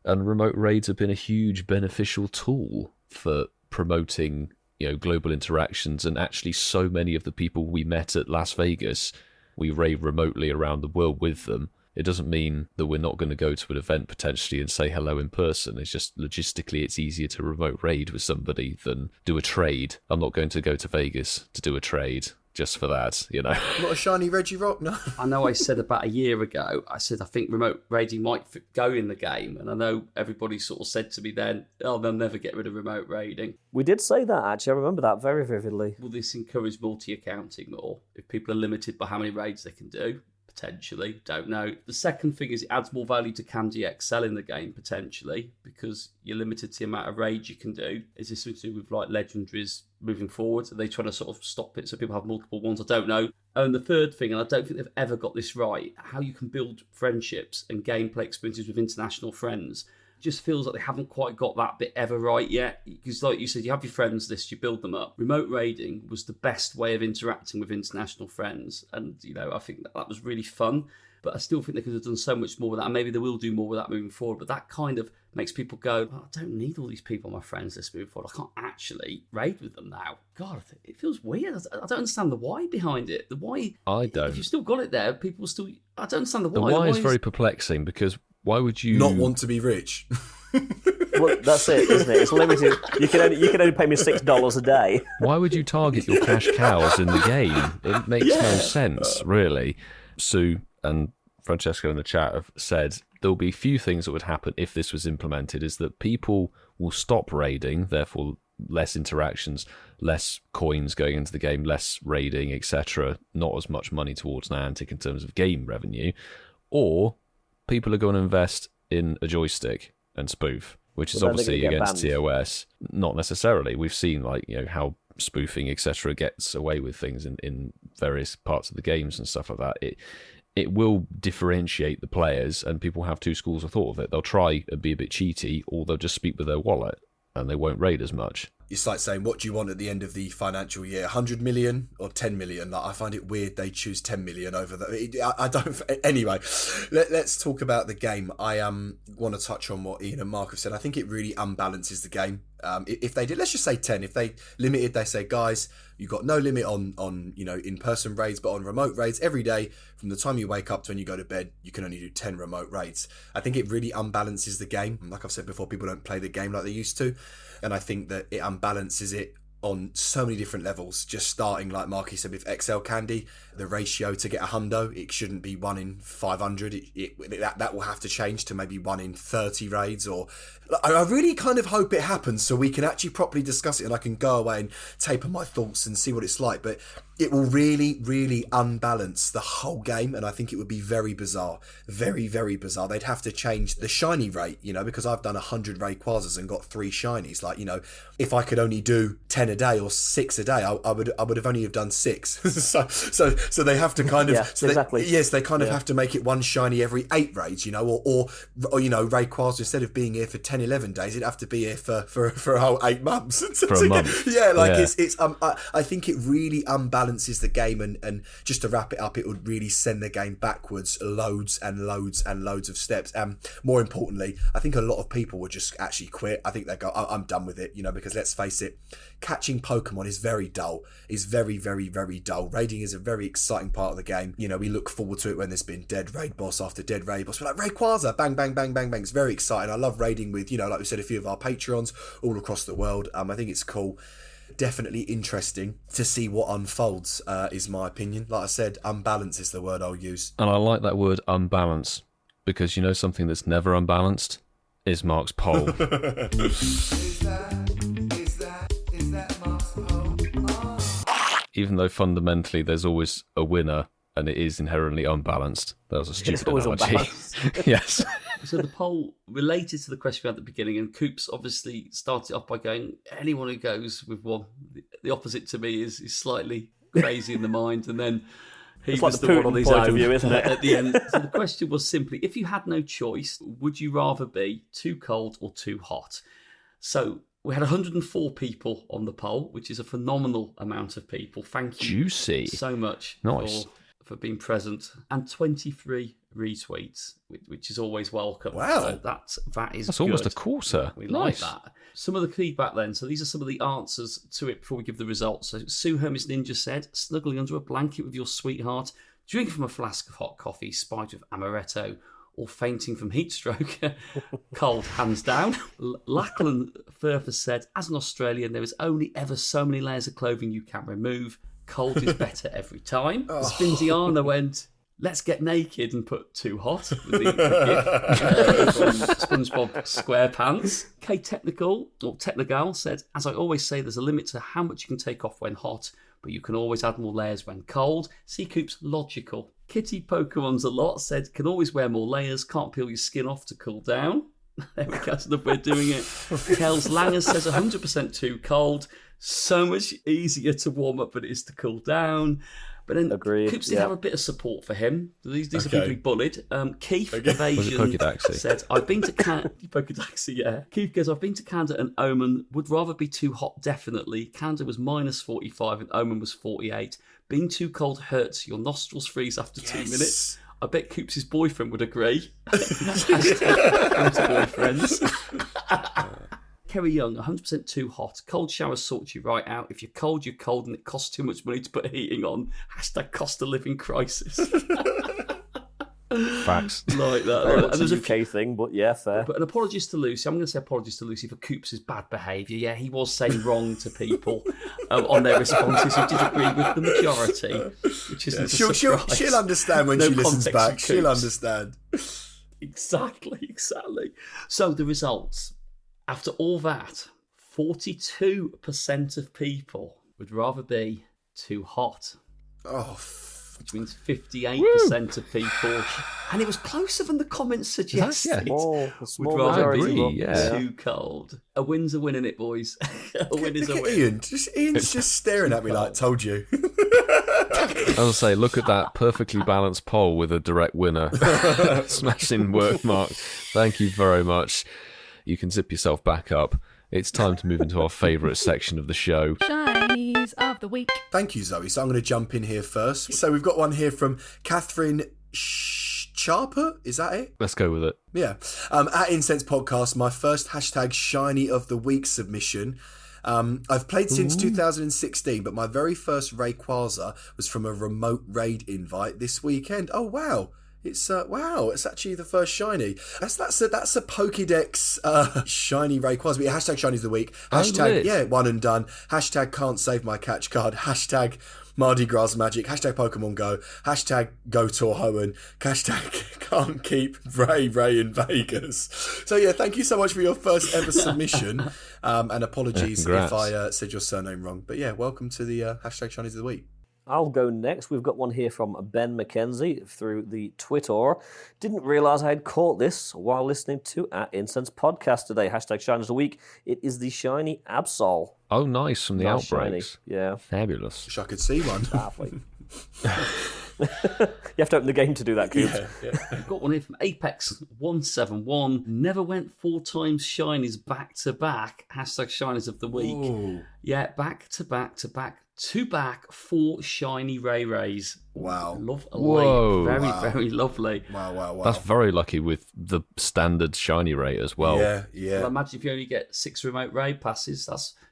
And remote raids have been a huge beneficial tool for promoting, global interactions. And actually, so many of the people we met at Las Vegas, we raid remotely around the world with them. It doesn't mean that we're not going to go to an event potentially and say hello in person. It's just logistically it's easier to remote raid with somebody than do a trade. I'm not going to go to Vegas to do a trade just for that, Not a shiny Regirock, no. I know I said about a year ago, I think remote raiding might go in the game, and I know everybody sort of said to me then, they'll never get rid of remote raiding. We did say that, actually. I remember that very vividly. Will this encourage multi-accounting more? If people are limited by how many raids they can do? Potentially, don't know. The second thing is it adds more value to CamDXL in the game, potentially, because you're limited to the amount of raids you can do. Is this something to do with like legendaries moving forward? Are they trying to sort of stop it so people have multiple ones? I don't know. And the third thing, and I don't think they've ever got this right, how you can build friendships and gameplay experiences with international friends. Just feels like they haven't quite got that bit ever right yet. Because like you said, you have your friends list, you build them up. Remote raiding was the best way of interacting with international friends. And, I think that was really fun. But I still think they could have done so much more with that. And maybe they will do more with that moving forward. But that kind of makes people go, I don't need all these people on my friends list moving forward. I can't actually raid with them now. God, it feels weird. I don't understand the why behind it. The why... I don't. If you've still got it there, people still... I don't understand the why. The why is very perplexing, because why would you... Not want to be rich. Well, that's it, isn't it? It's limited. You can only pay me $6 a day. Why would you target your cash cows in the game? It makes no sense, really. Sue and Francesco in the chat have said there'll be few things that would happen if this was implemented, is that people will stop raiding, therefore less interactions, less coins going into the game, less raiding, etc. Not as much money towards Niantic in terms of game revenue. Or people are going to invest in a joystick and spoof, which is obviously against TOS. Not necessarily. We've seen how spoofing, etc., gets away with things in various parts of the games and stuff like that. It will differentiate the players, and people have 2 schools of thought of it. They'll try and be a bit cheaty, or they'll just speak with their wallet, and they won't raid as much. It's like saying, what do you want at the end of the financial year? 100 million or 10 million? I find it weird they choose 10 million over that. I don't... Anyway, let's talk about the game. I want to touch on what Ian and Mark have said. I think it really unbalances the game. If they did, let's just say 10. If they limited, they say, guys, you've got no limit on in-person raids, but on remote raids, every day, from the time you wake up to when you go to bed, you can only do 10 remote raids. I think it really unbalances the game. Like I've said before, people don't play the game like they used to. And I think that it unbalances it on so many different levels, just starting, like Marky said, with XL Candy, the ratio to get a hundo, it shouldn't be 1 in 500. That will have to change to maybe 1 in 30 raids. Or I really kind of hope it happens so we can actually properly discuss it and I can go away and taper my thoughts and see what it's like. But it will really, really unbalance the whole game, and I think it would be very bizarre. Very, very bizarre. They'd have to change the shiny rate, because I've done 100 Rayquazas and got 3 shinies. Like, if I could only do 10 a day or 6 a day, I would have only have done 6. so they have to kind of exactly. They kind of have to make it 1 shiny every 8 raids, or Rayquaza, instead of being here for 10, 11 days, it'd have to be here for a whole 8 months. For a month. It's I think it really unbalances the game, and just to wrap it up, it would really send the game backwards loads and loads and loads of steps. And more importantly, I think a lot of people would just actually quit. I think they go, I'm done with it, because let's face it, catching Pokemon is very dull. Is very, very, very dull. Raiding is a very exciting part of the game. We look forward to it when there's been dead raid boss after dead raid boss. We're like, Rayquaza, bang, bang, bang, bang, bang. It's very exciting. I love raiding with, like we said, a few of our Patreons all across the world. I think it's cool. Definitely interesting to see what unfolds, is my opinion. Like I said, unbalance is the word I'll use. And I like that word, unbalance, because something that's never unbalanced is Mark's poll. Is that Mark's poll? Oh. Even though fundamentally there's always a winner, and it is inherently unbalanced. That was a stupid analogy. Yes. So the poll related to the question we had at the beginning, and Coops obviously started off by going, anyone who goes with one, the opposite to me is slightly crazy in the mind, and then he it's was like the one on his point own of view, isn't it? at the end. So the question was simply, if you had no choice, would you rather be too cold or too hot? So we had 104 people on the poll, which is a phenomenal amount of people. Thank you Juicy. so much Nice. for being present, and 23 retweets, which is always welcome. Wow. So that is That's good. almost a quarter. We Nice. like that. Some of the feedback then. So these are some of the answers to it before we give the results. So Sue HermesNinja said, snuggling under a blanket with your sweetheart, drinking from a flask of hot coffee, spiked with amaretto, or fainting from heat stroke. Cold, hands down. Lachlan Further said, as an Australian, there is only ever so many layers of clothing you can remove. Cold is better every time. Spindiana went, let's get naked and put too hot with the gif from SpongeBob SquarePants. KTechnogal said, as I always say, there's a limit to how much you can take off when hot, but you can always add more layers when cold. C-Coop's logical. Kitty Pokemon's a lot said, can always wear more layers, can't peel your skin off to cool down. There we go, that's enough way of doing it. Kels Langer says 100% too cold. So much easier to warm up than it is to cool down. But then Coops did have a bit of support for him. These are people he bullied. Keith Evasion said, I've been to Canada. Pokedaxi, yeah. Keith goes, I've been to Canada and Oman. Would rather be too hot, definitely. Canada was minus 45 and Oman was 48. Being too cold hurts. Your nostrils freeze after 2 minutes. I bet Coops' boyfriend would agree. Boyfriends. Kerry Young, 100% too hot. Cold showers sort you right out. If you're cold, and it costs too much money to put heating on. # cost of living crisis. Facts. Like that. Very And much there's a UK thing, but yeah, fair. But an apologies to Lucy. I'm going to say apologies to Lucy for Coops' bad behaviour. Yeah, he was saying wrong to people on their responses who did agree with the majority, which isn't a surprise. She'll understand when she listens back. She'll understand. Exactly. So the results. After all that, 42% of people would rather be too hot. Which means 58% of people. And it was closer than the comments suggested. Would rather be too cold. A win's a win, innit, boys? A win is a win. Ian's just staring at me like, told you. I'll say, look at that perfectly balanced poll with a direct winner. Smashing work, Mark. Thank you very much. You can zip yourself back up. It's time to move into our favourite section of the show. Shinies of the week. Thank you, Zoe. So I'm going to jump in here first. So we've got one here from Catherine Sharper. Is that it? Let's go with it. Yeah. At Incensed Podcast, my first # Shiny of the Week submission. I've played since 2016, but my very first Rayquaza was from a remote raid invite this weekend. Oh, wow. It's wow! It's actually the first shiny. That's a Pokédex shiny Rayquaza. Hashtag Shinies of the week. Hashtag one and done. Hashtag can't save my catch card. Hashtag Mardi Gras magic. Hashtag Pokemon Go. Hashtag Go Tour Hoenn. Hashtag can't keep Ray in Vegas. So yeah, thank you so much for your first ever submission. And apologies if I said your surname wrong. But yeah, welcome to the hashtag Shinies of the week. I'll go next. We've got one here from Ben McKenzie through the Twitter. Didn't realise I had caught this while listening to our Incensed podcast today. Hashtag Shinies of the week. It is the shiny Absol. Oh, nice, from the Outbreaks. Shiny. Yeah. Fabulous. Wish I could see one. You have to open the game to do that, Coops. Yeah. I've got one here from Apex171. Never went 4 times shinies back to back. Hashtag Shinies of the week. Ooh. Yeah, back to back 4 shiny Rays. Wow. Whoa. Very lovely. Wow. That's very lucky with the standard shiny rate as well. Yeah. Well, imagine if you only get 6 remote raid passes.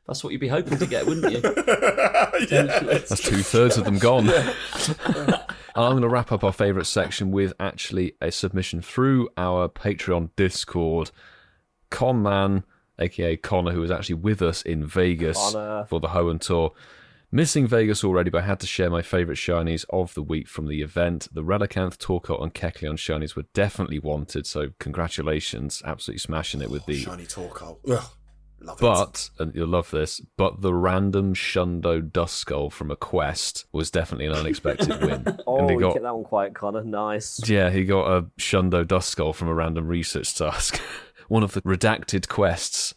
That's what you'd be hoping to get, wouldn't you? That's 2/3 of them gone. I'm going to wrap up our favourite section with actually a submission through our Patreon Discord. Conman, aka Connor, who was actually with us in Vegas for the Hoenn Tour. Missing Vegas already, but I had to share my favourite shinies of the week from the event. The Relicanth, Torkout and Kecleon shinies were definitely wanted, so congratulations. Absolutely smashing it with the... Shiny Torkout. Ugh, love but, and you'll love this, but the random Shundo Duskull from a quest was definitely an unexpected win. You get that one quiet, Connor. Nice. Yeah, he got a Shundo Duskull from a random research task. One of the redacted quests.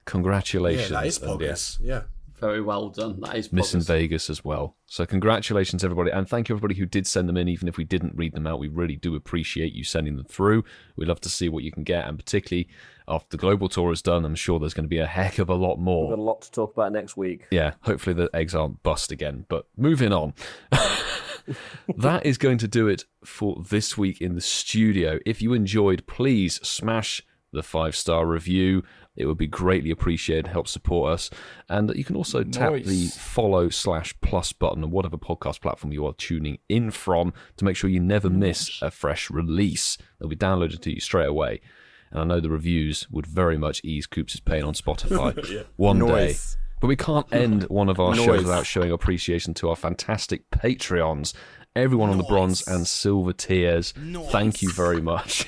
Congratulations. Yeah, that is Poggers. Yeah. Very well done. That is Missing Poggers. Vegas as well. So congratulations, everybody. And thank you, everybody who did send them in, even if we didn't read them out. We really do appreciate you sending them through. We'd love to see what you can get. And particularly after the global tour is done, I'm sure there's going to be a heck of a lot more. We've got a lot to talk about next week. Yeah, hopefully the eggs aren't bust again. But moving on. That is going to do it for this week in the studio. If you enjoyed, please smash the 5-star review. It would be greatly appreciated, help support us. And you can also tap the follow/plus button on whatever podcast platform you are tuning in from to make sure you never miss a fresh release. They'll be downloaded to you straight away. And I know the reviews would very much ease Coops' pain on Spotify one day. But we can't end one of our shows without showing appreciation to our fantastic Patreons. Everyone on the bronze and silver tiers, thank you very much.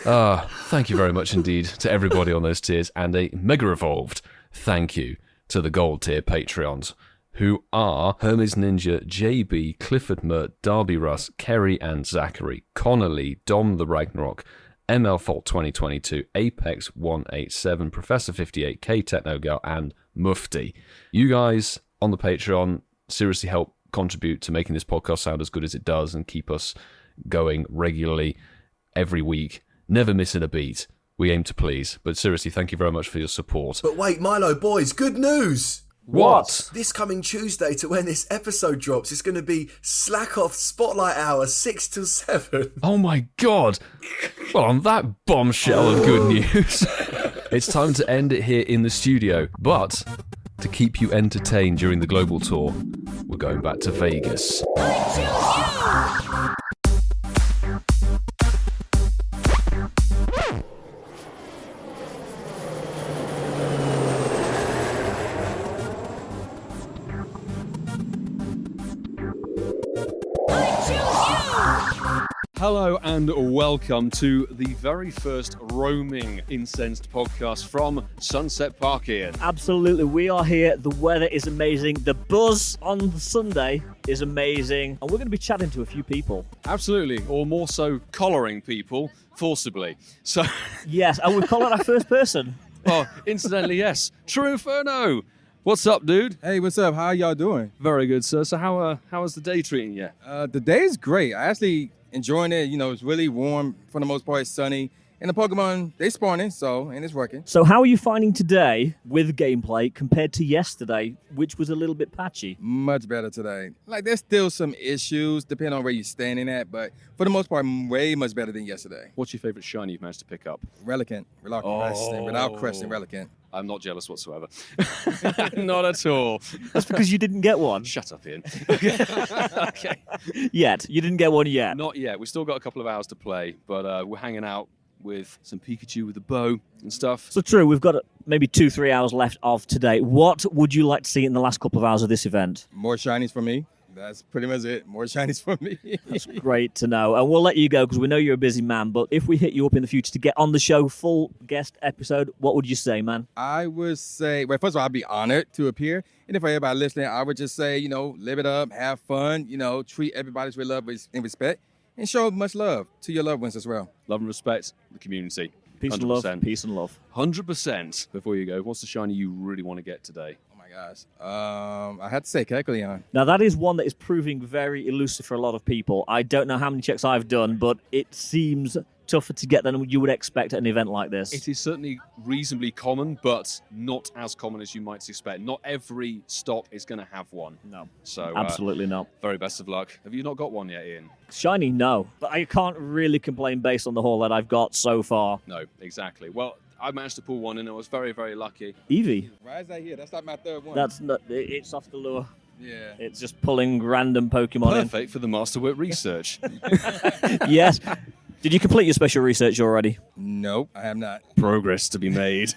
Thank you very much indeed to everybody on those tiers, and a mega evolved thank you to the gold tier Patreons, who are HermesNinja, JB, CliffordMert, DerbyRuss, Kerry and Zachary, Connolly, Dom the Ragnarok, ML Fault 2022, Apex 187, Professor 58, KTechnogal, and MUFTi. You guys on the Patreon seriously help contribute to making this podcast sound as good as it does and keep us going regularly every week. Never missing a beat. We aim to please. But seriously, thank you very much for your support. But wait, Milo, boys, good news! What? This coming Tuesday to when this episode drops, it's going to be Slack Off Spotlight Hour 6 till 7. Oh my god! Well, on that bombshell of good news, it's time to end it here in the studio. But to keep you entertained during the global tour, we're going back to Vegas. Hello and welcome to the very first roaming Incensed podcast from Sunset Park, Ian. Absolutely, we are here. The weather is amazing. The buzz on Sunday is amazing. And we're going to be chatting to a few people. Absolutely, or more so, collaring people forcibly. So, yes, and we've collared our first person. Oh, incidentally, yes. True Inferno. What's up, dude? Hey, what's up? How y'all doing? Very good, sir. So how was the day treating you? The day is great. I actually enjoying it. You know, it's really warm. For the most part, it's sunny. And the Pokemon, they spawning, and it's working. So how are you finding today with gameplay compared to yesterday, which was a little bit patchy? Much better today. Like, there's still some issues depending on where you're standing at, but for the most part, way much better than yesterday. What's your favorite shiny you've managed to pick up? Relicanth. Without question, Relicanth. I'm not jealous whatsoever. Not at all. That's because you didn't get one. Shut up, Ian. Okay. Yet. You didn't get one yet. Not yet. We've still got a couple of hours to play, but we're hanging out with some Pikachu with a bow and stuff. So true, we've got maybe 2-3 hours left of today. What would you like to see in the last couple of hours of this event? More shinies for me. That's pretty much it. More shinies for me. That's great to know. And we'll let you go because we know you're a busy man. But if we hit you up in the future to get on the show, full guest episode, what would you say, man? I would say, well, first of all, I'd be honored to appear. And for everybody listening, I would just say, live it up, have fun, treat everybody with love and respect, and show much love to your loved ones as well. Love and respect the community. Peace 100%. and love. Peace and love. 100%. Before you go, what's the shiny you really want to get today? Gosh. I had to say Kecleon. Now, that is one that is proving very elusive for a lot of people. I don't know how many checks I've done, but it seems tougher to get than you would expect at an event like this. It is certainly reasonably common, but not as common as you might suspect. Not every stop is going to have one. No. So absolutely not. Very best of luck. Have you not got one yet, Ian? Shiny, no. But I can't really complain based on the haul that I've got so far. No, exactly. Well, I managed to pull one and I was very, very lucky. Eevee? Why is that here? That's not my third one. That's not. It's off the lure. Yeah. It's just pulling random Pokemon Perfect for the Masterwork research. Yes. Did you complete your special research already? Nope, I have not. Progress to be made.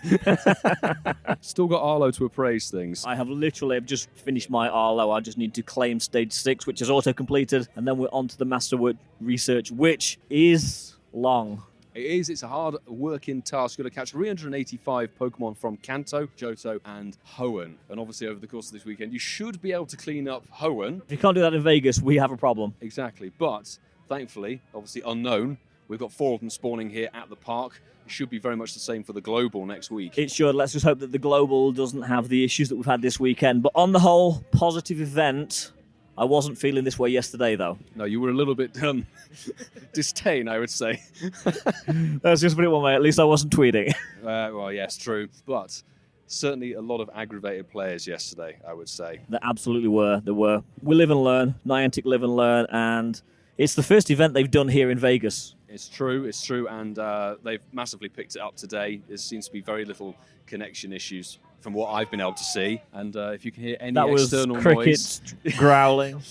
Still got Arlo to appraise things. I have literally just finished my Arlo. I just need to claim stage 6, which is auto-completed, and then we're on to the Masterwork research, which is long. It is. It's a hard working task. You've got to catch 385 Pokemon from Kanto, Johto, and Hoenn. And obviously, over the course of this weekend, you should be able to clean up Hoenn. If you can't do that in Vegas, we have a problem. Exactly. But, thankfully, obviously unknown, we've got 4 of them spawning here at the park. It should be very much the same for the Global next week. It should. Let's just hope that the Global doesn't have the issues that we've had this weekend. But on the whole, positive event. I wasn't feeling this way yesterday, though. No, you were a little bit disdain, I would say. Let's just put it one way. At least I wasn't tweeting. Well, yes, true. But certainly a lot of aggravated players yesterday, I would say. There absolutely were. There were. We live and learn. Niantic live and learn. And it's the first event they've done here in Vegas. It's true, and they've massively picked it up today. There seems to be very little connection issues from what I've been able to see. And if you can hear any external noise... That was Cricket growling.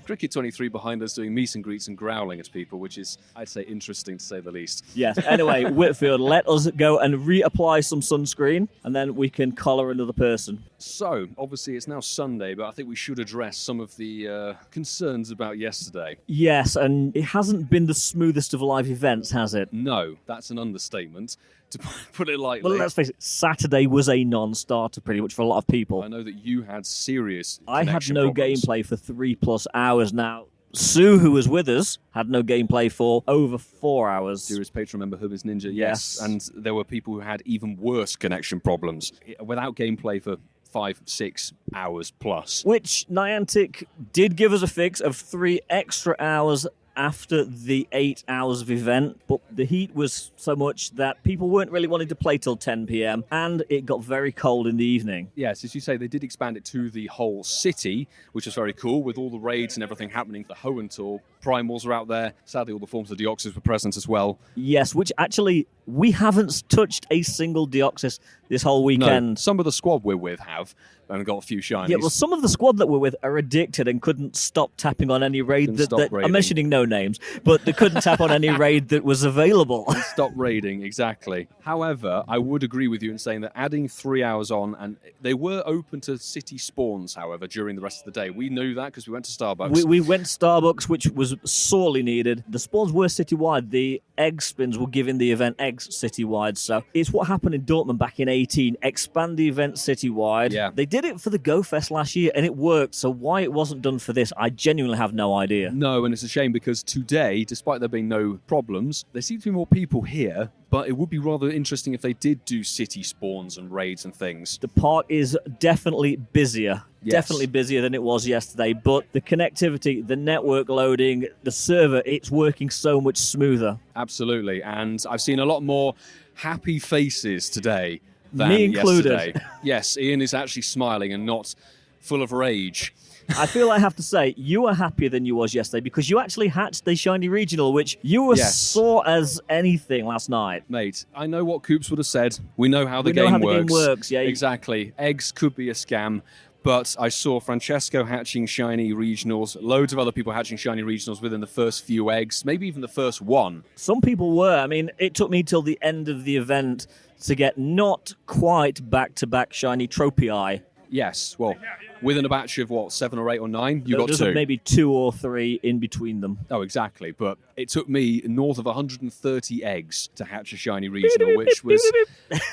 Cricket 23 behind us doing meet and greets and growling at people, which is, I'd say, interesting to say the least. Yes. Anyway, Whitfield, let us go and reapply some sunscreen, and then we can collar another person. So, obviously, it's now Sunday, but I think we should address some of the concerns about yesterday. Yes, and it hasn't been the smoothest of live events, has it? No, that's an understatement, to put it lightly. Well, let's face it, Saturday was a non-starter pretty much for a lot of people. I know that you had serious I had no problems. gameplay for 3+ hours now. Sue, who was with us, had no gameplay for over 4 hours. Dearest patron member HermesNinja, Yes. and there were people who had even worse connection problems without gameplay for 5-6 hours plus. Which Niantic did give us a fix of 3 extra hours after the 8 hours of event, but the heat was so much that people weren't really wanting to play till 10 p.m, and it got very cold in the evening. Yes, as you say, they did expand it to the whole city, which was very cool, with all the raids and everything happening. The Hoenn Tour, Primals are out there. Sadly, all the forms of Deoxys were present as well. Yes, which actually, we haven't touched a single Deoxys this whole weekend. No, some of the squad we're with have, and got a few shinies. Yeah, well, some of the squad that we're with are addicted and couldn't stop tapping on any raid that I'm mentioning no names, but they couldn't tap on any raid that was available. Stop raiding, exactly. However, I would agree with you in saying that adding 3 hours on, and they were open to city spawns, however, during the rest of the day. We knew that because we went to Starbucks. We went to Starbucks, which was sorely needed. The spawns were citywide. The egg spins were giving the event eggs citywide. So it's what happened in Dortmund back in 18. Expand the event citywide. Yeah. They did it for the Go Fest last year, and it worked. So why it wasn't done for this, I genuinely have no idea. No, and it's a shame because today, despite there being no problems, there seems to be more people here. But it would be rather interesting if they did do city spawns and raids and things. The park is definitely busier Yes. Definitely busier than it was yesterday, but the connectivity, the network loading, the server, it's working so much smoother. Absolutely. And I've seen a lot more happy faces today than Me included. yesterday. Yes, Ian is actually smiling and not full of rage. I feel I have to say, you are happier than you was yesterday because you actually hatched the Shiny Regional, which you were Yes. sore as anything last night. Mate, I know what Coops would have said. We know how the We know game how the works. game works, yeah. Exactly. Eggs could be a scam, but I saw Francesco hatching Shiny Regionals, loads of other people hatching Shiny Regionals within the first few eggs, maybe even the first one. Some people were. I mean, it took me till the end of the event to get not quite back-to-back Shiny Tropii. Yes, well, within a batch of, 7 or 8 or 9, you got There's 2. maybe 2 or 3 in between them. Oh, exactly. But it took me north of 130 eggs to hatch a Shiny Regional, which was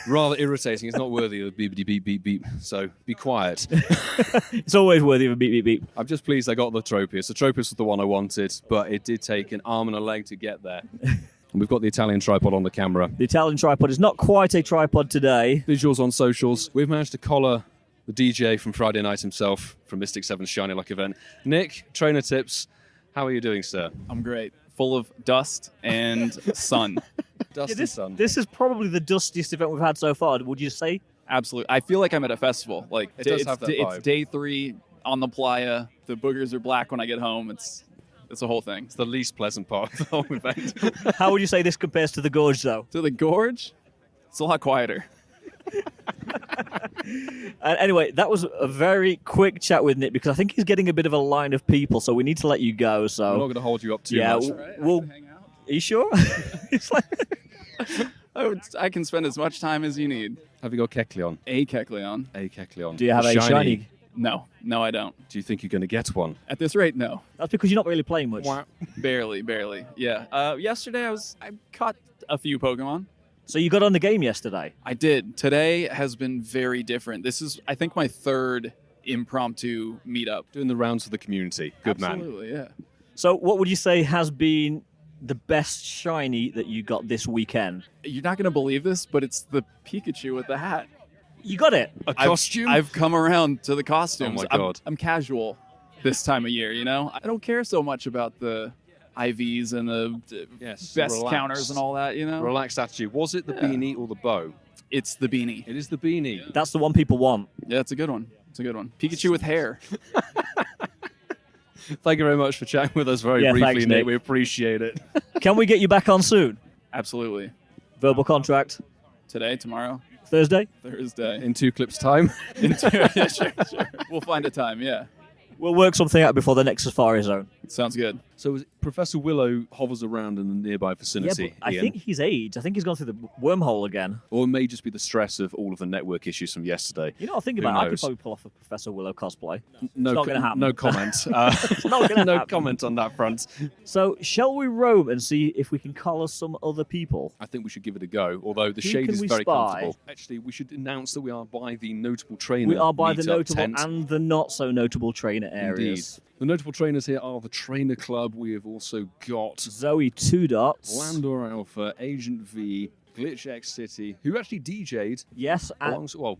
rather irritating. It's not worthy of beep, beep, beep, beep, beep. So be quiet. It's always worthy of a beep, beep, beep. I'm just pleased I got the Tropius. The Tropius was the one I wanted, but it did take an arm and a leg to get there. And we've got the Italian tripod on the camera. The Italian tripod is not quite a tripod today. Visuals on socials. We've managed to collar the DJ from Friday night himself from Mystic 7's Shiny Luck event. Nick, trainer tips. How are you doing, sir? I'm great. Full of dust and sun. Dust and sun. This is probably the dustiest event we've had so far, would you say? Absolutely. I feel like I'm at a festival. Like It does have that vibe. It's day 3 on the playa. The boogers are black when I get home. It's a whole thing. It's the least pleasant part of the whole event. How would you say this compares to the Gorge, though? To the gorge, it's a lot quieter. Anyway, that was a very quick chat with Nick because I think he's getting a bit of a line of people, so we need to let you go. So I'm not going to hold you up too yeah, much. we'll hang out. Are you sure? It's like I can spend as much time as you need. Have you got Kecleon? A Kecleon. A Kecleon. Do you have a shiny? No, I don't. Do you think you're going to get one? At this rate, no. That's because you're not really playing much. Barely. Yeah. Yesterday I caught a few Pokemon. So you got on the game yesterday? I did. Today has been very different. This is, I think, my 3rd impromptu meetup. Doing the rounds of the community. Good man. Absolutely, yeah. So what would you say has been the best shiny that you got this weekend? You're not going to believe this, but it's the Pikachu with the hat. You got it? A costume? I've come around to the costumes. Oh my God. I'm casual this time of year, you know? I don't care so much about the IVs and the best relax. counters and all that, you know? Relaxed attitude. Was it the beanie or the bow? It's the beanie. It is the beanie. That's the one people want. Yeah, it's a good one. Pikachu with hair. Thank you very much for chatting with us very briefly, thanks, Nick. Nick. We appreciate it. Can we get you back on soon? Absolutely. Verbal contract? Today, tomorrow, Thursday? Thursday. In 2 clips' time. Yeah, sure. We'll find a time, yeah. We'll work something out before the next Safari Zone. Sounds good. So Professor Willow hovers around in the nearby Yeah, vicinity, but I Ian. think he's aged. I think he's gone through the wormhole again. Or it may just be the stress of all of the network issues from yesterday. You know what I think Who about? I could knows? probably pull off a Professor Willow cosplay. No, It's not going to happen. No comment. It's not going to no happen. comment on that front. So, shall we roam and see if we can collar some other people? I think we should give it a go, although the Who shade can is we very spy? comfortable. Actually, we should announce that we are by the notable trainer. We are by the meetup notable tent. and the not so notable trainer areas. Indeed. The notable trainers here are the Trainer Club. We have also got Zoe 2 Dots. Landor Alpha, Agent V, Glitch X City, who actually DJ'd Yes,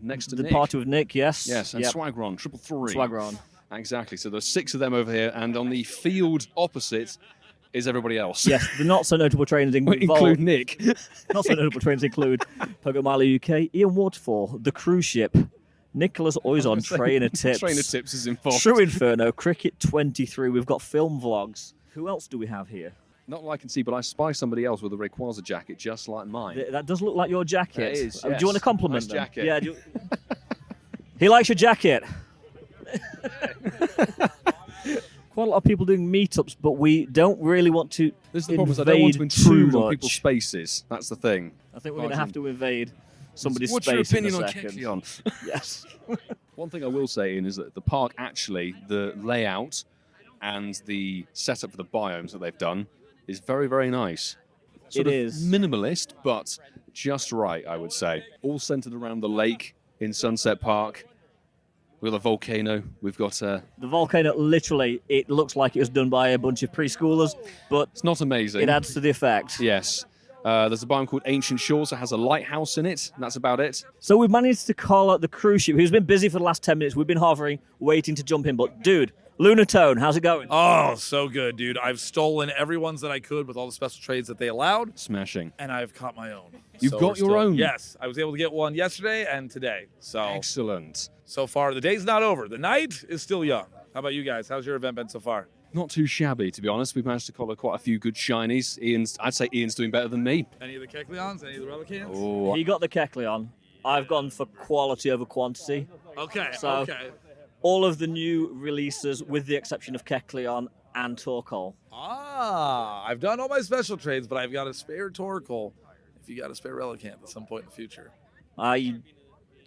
next to the Nick. party with Nick, yes. Yes, and Yep. Swagron, 333. Swagron. Exactly. So there's 6 of them over here, and on the field opposite is everybody else. Yes, the not so notable trainers include Nick. Not so notable trainers include Pokemon UK, Ian Waterfall, The Cruise Ship, Nicholas Oizon, Trainer Tips. Trainer Tips is involved. True Inferno, Cricket 23. We've got film vlogs. Who else do we have here? Not that I can see, but I spy somebody else with a Rayquaza jacket just like mine. That does look like your jacket. It is, Do yes. you want to compliment Nice them? jacket. Yeah. He likes your jacket. Quite a lot of people doing meetups, but we don't really want to This is the problem, is I invade don't want to intrude too on much. people's spaces. That's the thing. I think we're going to have to invade somebody's What's space your opinion in a on second. Kecleon? Yes. One thing I will say, Ian, is that the park actually, the layout and the setup for the biomes that they've done is very, very nice. Sort It of is. minimalist, but just right, I would say. All centered around the lake in Sunset Park. We've got a volcano. We've got The volcano, literally, it looks like it was done by a bunch of preschoolers, but it's not amazing. it adds to the effect. Yes. There's a biome called Ancient Shores that has a lighthouse in it, and that's about it. So we've managed to call out the cruise ship, who's been busy for the last 10 minutes. We've been hovering, waiting to jump in. But, dude, Lunatone, how's it going? Oh, so good, dude. I've stolen everyone's that I could with all the special trades that they allowed. Smashing. And I've caught my own. You've got your own? Yes. I was able to get one yesterday and today. So excellent. So far, the day's not over. The night is still young. How about you guys? How's your event been so far? Not too shabby, to be honest. We've managed to collar quite a few good shinies. I'd say Ian's doing better than me. Any of the Kecleons? Any of the Relicans? Oh. He got the Kecleon. I've gone for quality over quantity. Okay, so okay. All of the new releases, with the exception of Kecleon and Torkoal. Ah, I've done all my special trades, but I've got a spare Torkoal. If you got a spare Relicant at some point in the future. I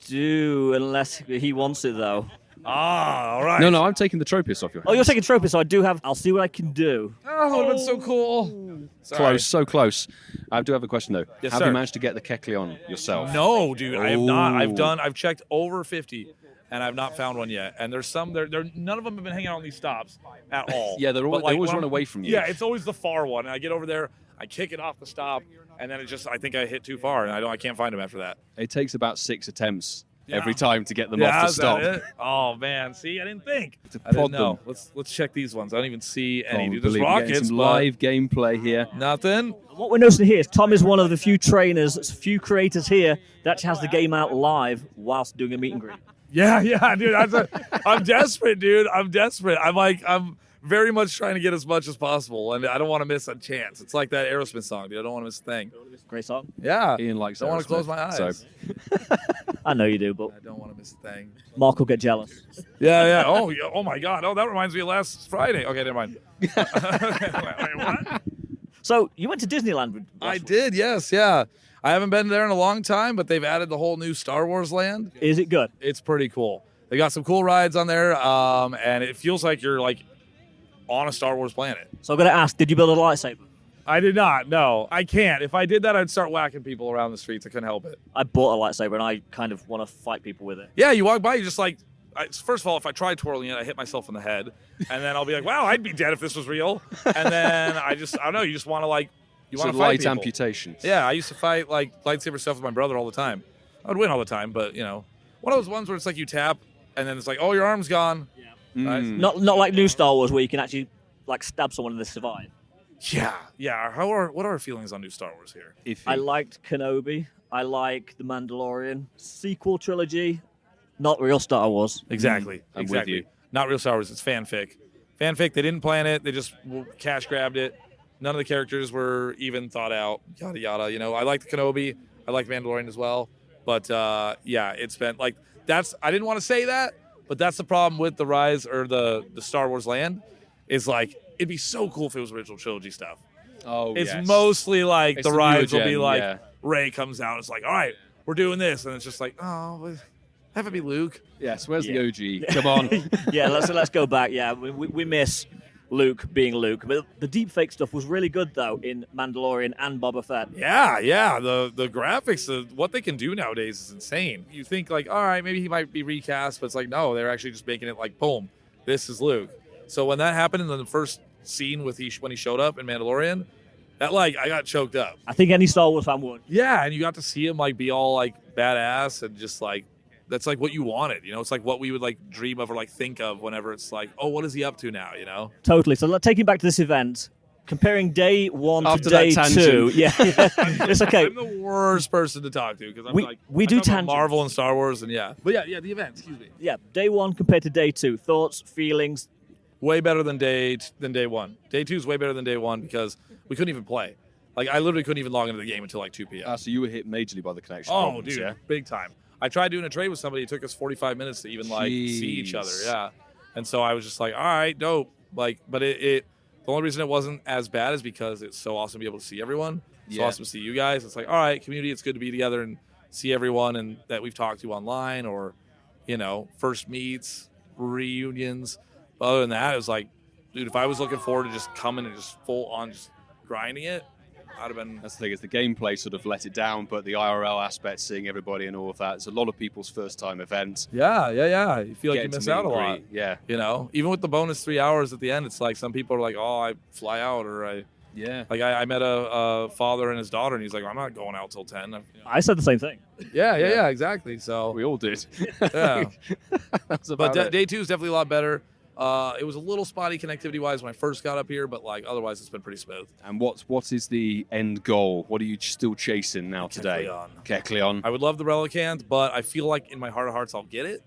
do, unless he wants it, though. Ah, all right. No, I'm taking the Tropius off your hands. Oh, you're taking Tropius, so I do have... I'll see what I can do. Oh, that's so cool. Sorry. Close, so close. I do have a question, though. Yes, have sir. you managed to get the Kecleon yourself? No, dude, I have not. Oh. I've checked over 50, and I've not found one yet. And there's some, none of them have been hanging out on these stops at all. Yeah, they always when run I'm- away from you. Yeah, it's always the far one. And I get over there, I kick it off the stop, and then I think I hit too far, and I can't find them after that. It takes about 6 attempts Yeah. every time to get them Yeah, off the is that stop. it? Oh man, see, I didn't think. I prod didn't know. them. Let's check these ones. I don't even see any. Oh, Dude, there's believe me, getting rockets, some but live gameplay here. nothing. What we're noticing here is Tom is one of the few trainers, few creators here that actually has the game out live whilst doing a meet and greet. Yeah, dude. I'm desperate, dude. I'm desperate. I'm very much trying to get as much as possible, and I don't want to miss a chance. It's like that Aerosmith song, dude. I don't want to miss a thing. Great song. Yeah. Ian likes Don't want to close my eyes. So. I know you do, but I don't want to miss a thing. Mark will get jealous. Yeah. Oh my God. Oh, that reminds me of last Friday. Okay, never mind. Wait, what? So you went to Disneyland with I did, yes, yeah. I haven't been there in a long time, but they've added the whole new Star Wars land. Is it good? It's pretty cool. They got some cool rides on there, and it feels like you're like on a Star Wars planet. So I'm going to ask, did you build a lightsaber? I did not. No, I can't. If I did that, I'd start whacking people around the streets. I couldn't help it. I bought a lightsaber and I kind of want to fight people with it. Yeah, you walk by, you just like. First of all, if I try twirling it, I hit myself in the head, and then I'll be like, "Wow, I'd be dead if this was real." And then I don't know. You just want to like. You want to fight light people. amputation. Yeah, I used to fight like lightsaber stuff with my brother all the time. I would win all the time, but one of those ones where it's like you tap and then it's like, oh, your arm's gone. Right? Not like new Star Wars where you can actually like stab someone and they survive. Yeah. What are our feelings on new Star Wars here? I liked Kenobi. I like The Mandalorian. Sequel trilogy, not real Star Wars. Exactly. I'm exactly. with you. Not real Star Wars. It's fanfic. Fanfic. They didn't plan it. They just cash grabbed it. None of the characters were even thought out. Yada yada. I like the Kenobi. I like Mandalorian as well. But yeah, it's been like that's. I didn't want to say that, but that's the problem with the Rise or the Star Wars land. Is like it'd be so cool if it was original trilogy stuff. Oh, it's yes. mostly like It's the the Rise newer will be gen, like yeah. Rey comes out. It's like, all right, we're doing this, and it's just like, oh, have it be Luke. Yes, where's the OG? Come on. Yeah, let's go back. Yeah, we miss Luke being Luke. But the deepfake stuff was really good, though, in Mandalorian and Boba Fett. Yeah. The graphics, what they can do nowadays is insane. You think like, all right, maybe he might be recast, but it's like, no, they're actually just making it like, boom, this is Luke. So when that happened in the first scene when he showed up in Mandalorian, that like I got choked up. I think any Star Wars fan would. Yeah, and you got to see him like be all like badass and just like that's like what you wanted. It's like what we would like dream of or like think of whenever it's like, oh, what is he up to now? Totally. So taking back to this event, comparing day one After to day that tangent. 2. Yeah, it's okay. I'm the worst person to talk to because I'm We I do talk about tangents. Marvel and Star Wars and yeah. But yeah, the event. Excuse me. Yeah, day 1 compared to day 2. Thoughts, feelings. Way better than day one. Day 2 is way better than day 1 because we couldn't even play. Like I literally couldn't even log into the game until like 2 p.m. So you were hit majorly by the connection. Oh, problems, dude, yeah? big time. I tried doing a trade with somebody. It took us 45 minutes to even like see each other. Jeez. Yeah, and so I was just like, all right, dope. Like, but it the only reason it wasn't as bad is because it's so awesome to be able to see everyone. It's Yeah. awesome to see you guys. It's like, all right, community. It's good to be together and see everyone and that we've talked to online or, first meets, reunions. But other than that, it was like, dude, if I was looking forward to just coming and just full on just grinding it, I'd have been. That's the thing, is the gameplay sort of let it down, but the IRL aspect, seeing everybody and all of that, it's a lot of people's first time event. Yeah. You feel like you Getting to miss meet out a and lot. greet, Yeah. Even with the bonus 3 hours at the end, it's like some people are like, oh, I fly out or I Yeah. Like I met a father and his daughter, and he's like, I'm not going out till 10. I said the same thing. Yeah, exactly. So we all did. Yeah. But day 2 is definitely a lot better. It was a little spotty connectivity-wise when I first got up here, but like otherwise it's been pretty smooth. And what is the end goal? What are you still chasing now today? Kecleon. I would love the Relicanth, but I feel like in my heart of hearts I'll get it.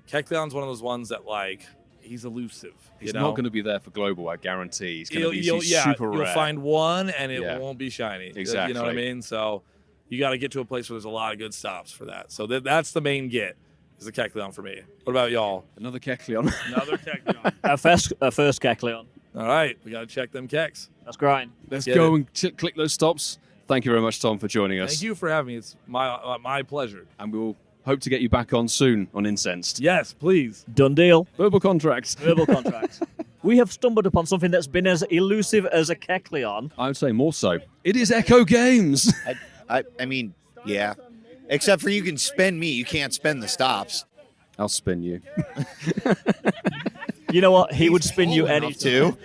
Kecleon's one of those ones that like he's elusive. He's not going to be there for global, I guarantee. He's going to be super rare. You'll find one and it won't be shiny. Exactly. You know what I mean? So you got to get to a place where there's a lot of good stops for that. So that's the main get. Is the Kecleon for me. What about y'all? Another Kecleon. Another Kecleon. First Kecleon. All right, we got to check them Kecs. That's grind. Let's go and click those stops. Thank you very much, Tom, for joining us. Thank you for having me. It's my pleasure. And we will hope to get you back on soon on Incensed. Yes, please. Done deal. Verbal contracts. Verbal contracts. We have stumbled upon something that's been as elusive as a Kecleon. I would say more so. It is Echo Games. I mean, yeah. Except for you can spin me. You can't spin the stops. I'll spin you. You know what? He would spin you any too.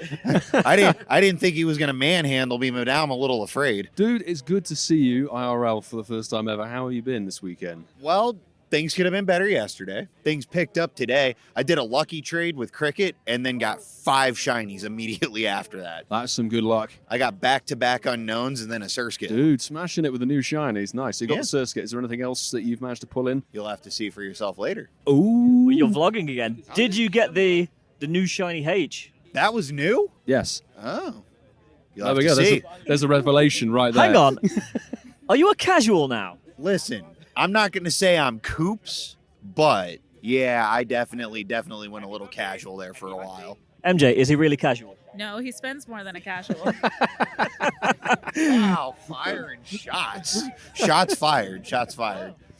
I didn't think he was going to manhandle me, but now I'm a little afraid. Dude, it's good to see you IRL for the first time ever. How have you been this weekend? Well, things could have been better yesterday. Things picked up today. I did a lucky trade with Cricket and then got 5 shinies immediately after that. That's some good luck. I got back-to-back unknowns and then a Surskit. Dude, smashing it with the new shinies. Nice. So you got the Surskit. Is there anything else that you've managed to pull in? You'll have to see for yourself later. Ooh. You're vlogging again. Did you get the new shiny H? That was new? Yes. Oh. There we go. There's a revelation right there. Hang on. Are you a casual now? Listen, I'm not going to say I'm Coops, but yeah, I definitely went a little casual there for a while. MJ, is he really casual? No, he spends more than a casual. Wow, firing shots. Shots fired.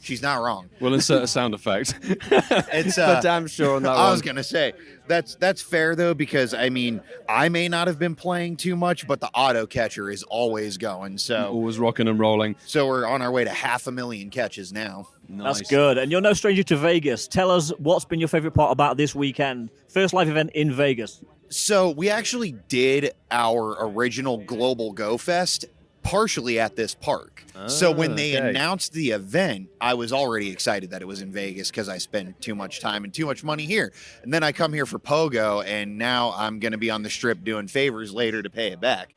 She's not wrong. We'll insert a sound effect. It's for damn sure on that one. I was gonna say that's fair though, because I mean I may not have been playing too much, but the auto catcher is always going. So always rocking and rolling. So we're on our way to 500,000 catches now. Nice. That's good. And you're no stranger to Vegas. Tell us what's been your favorite part about this weekend. First live event in Vegas. So we actually did our original Global Go Fest partially at this park. So when they announced the event, I was already excited that it was in Vegas because I spend too much time and too much money here. And then I come here for Pogo, and now I'm going to be on the strip doing favors later to pay it back.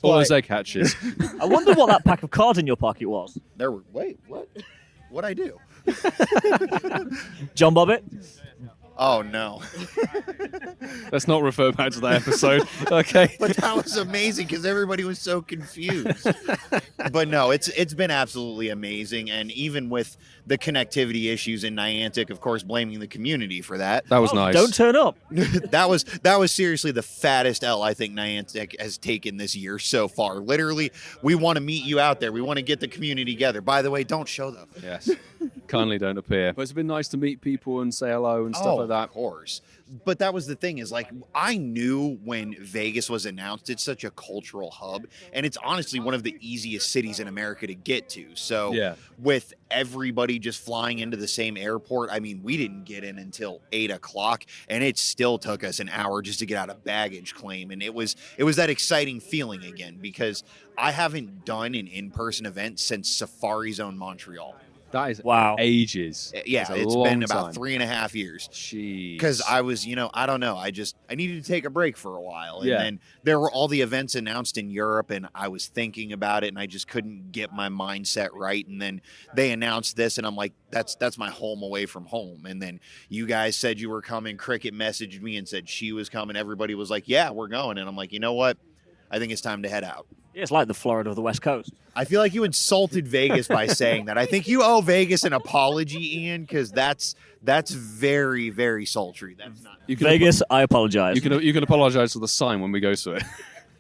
All those egg hatches. I wonder what that pack of cards in your pocket was. Wait, what? What'd I do? John Bobbitt? Oh, no. Let's not refer back to that episode. Okay. But that was amazing because everybody was so confused. But no, it's been absolutely amazing. And even with the connectivity issues in Niantic, of course, blaming the community for that. That was nice. Don't turn up. That was seriously the fattest L I think Niantic has taken this year so far. Literally, we want to meet you out there. We want to get the community together. By the way, don't show them. Yes. Kindly don't appear. But it's been nice to meet people and say hello and stuff like that. Of course. But that was the thing is like I knew when Vegas was announced, it's such a cultural hub, and it's honestly one of the easiest cities in America to get to. So with everybody just flying into the same airport, I mean, we didn't get in until 8 o'clock, and it still took us an hour just to get out of baggage claim. And it was that exciting feeling again, because I haven't done an in-person event since Safari Zone Montreal. That is ages. Yeah, it's been about 3.5 years. Jeez. Because I was, I don't know. I needed to take a break for a while. And then there were all the events announced in Europe, and I was thinking about it, and I just couldn't get my mindset right. And then they announced this, and I'm like, that's my home away from home. And then you guys said you were coming. Cricket messaged me and said she was coming. Everybody was like, yeah, we're going. And I'm like, you know what? I think it's time to head out. Yeah, it's like the Florida of the West Coast. I feel like you insulted Vegas by saying that. I think you owe Vegas an apology, Ian, because that's very, very sultry. That's not Vegas. I apologize. You can apologize for the sign when we go to it.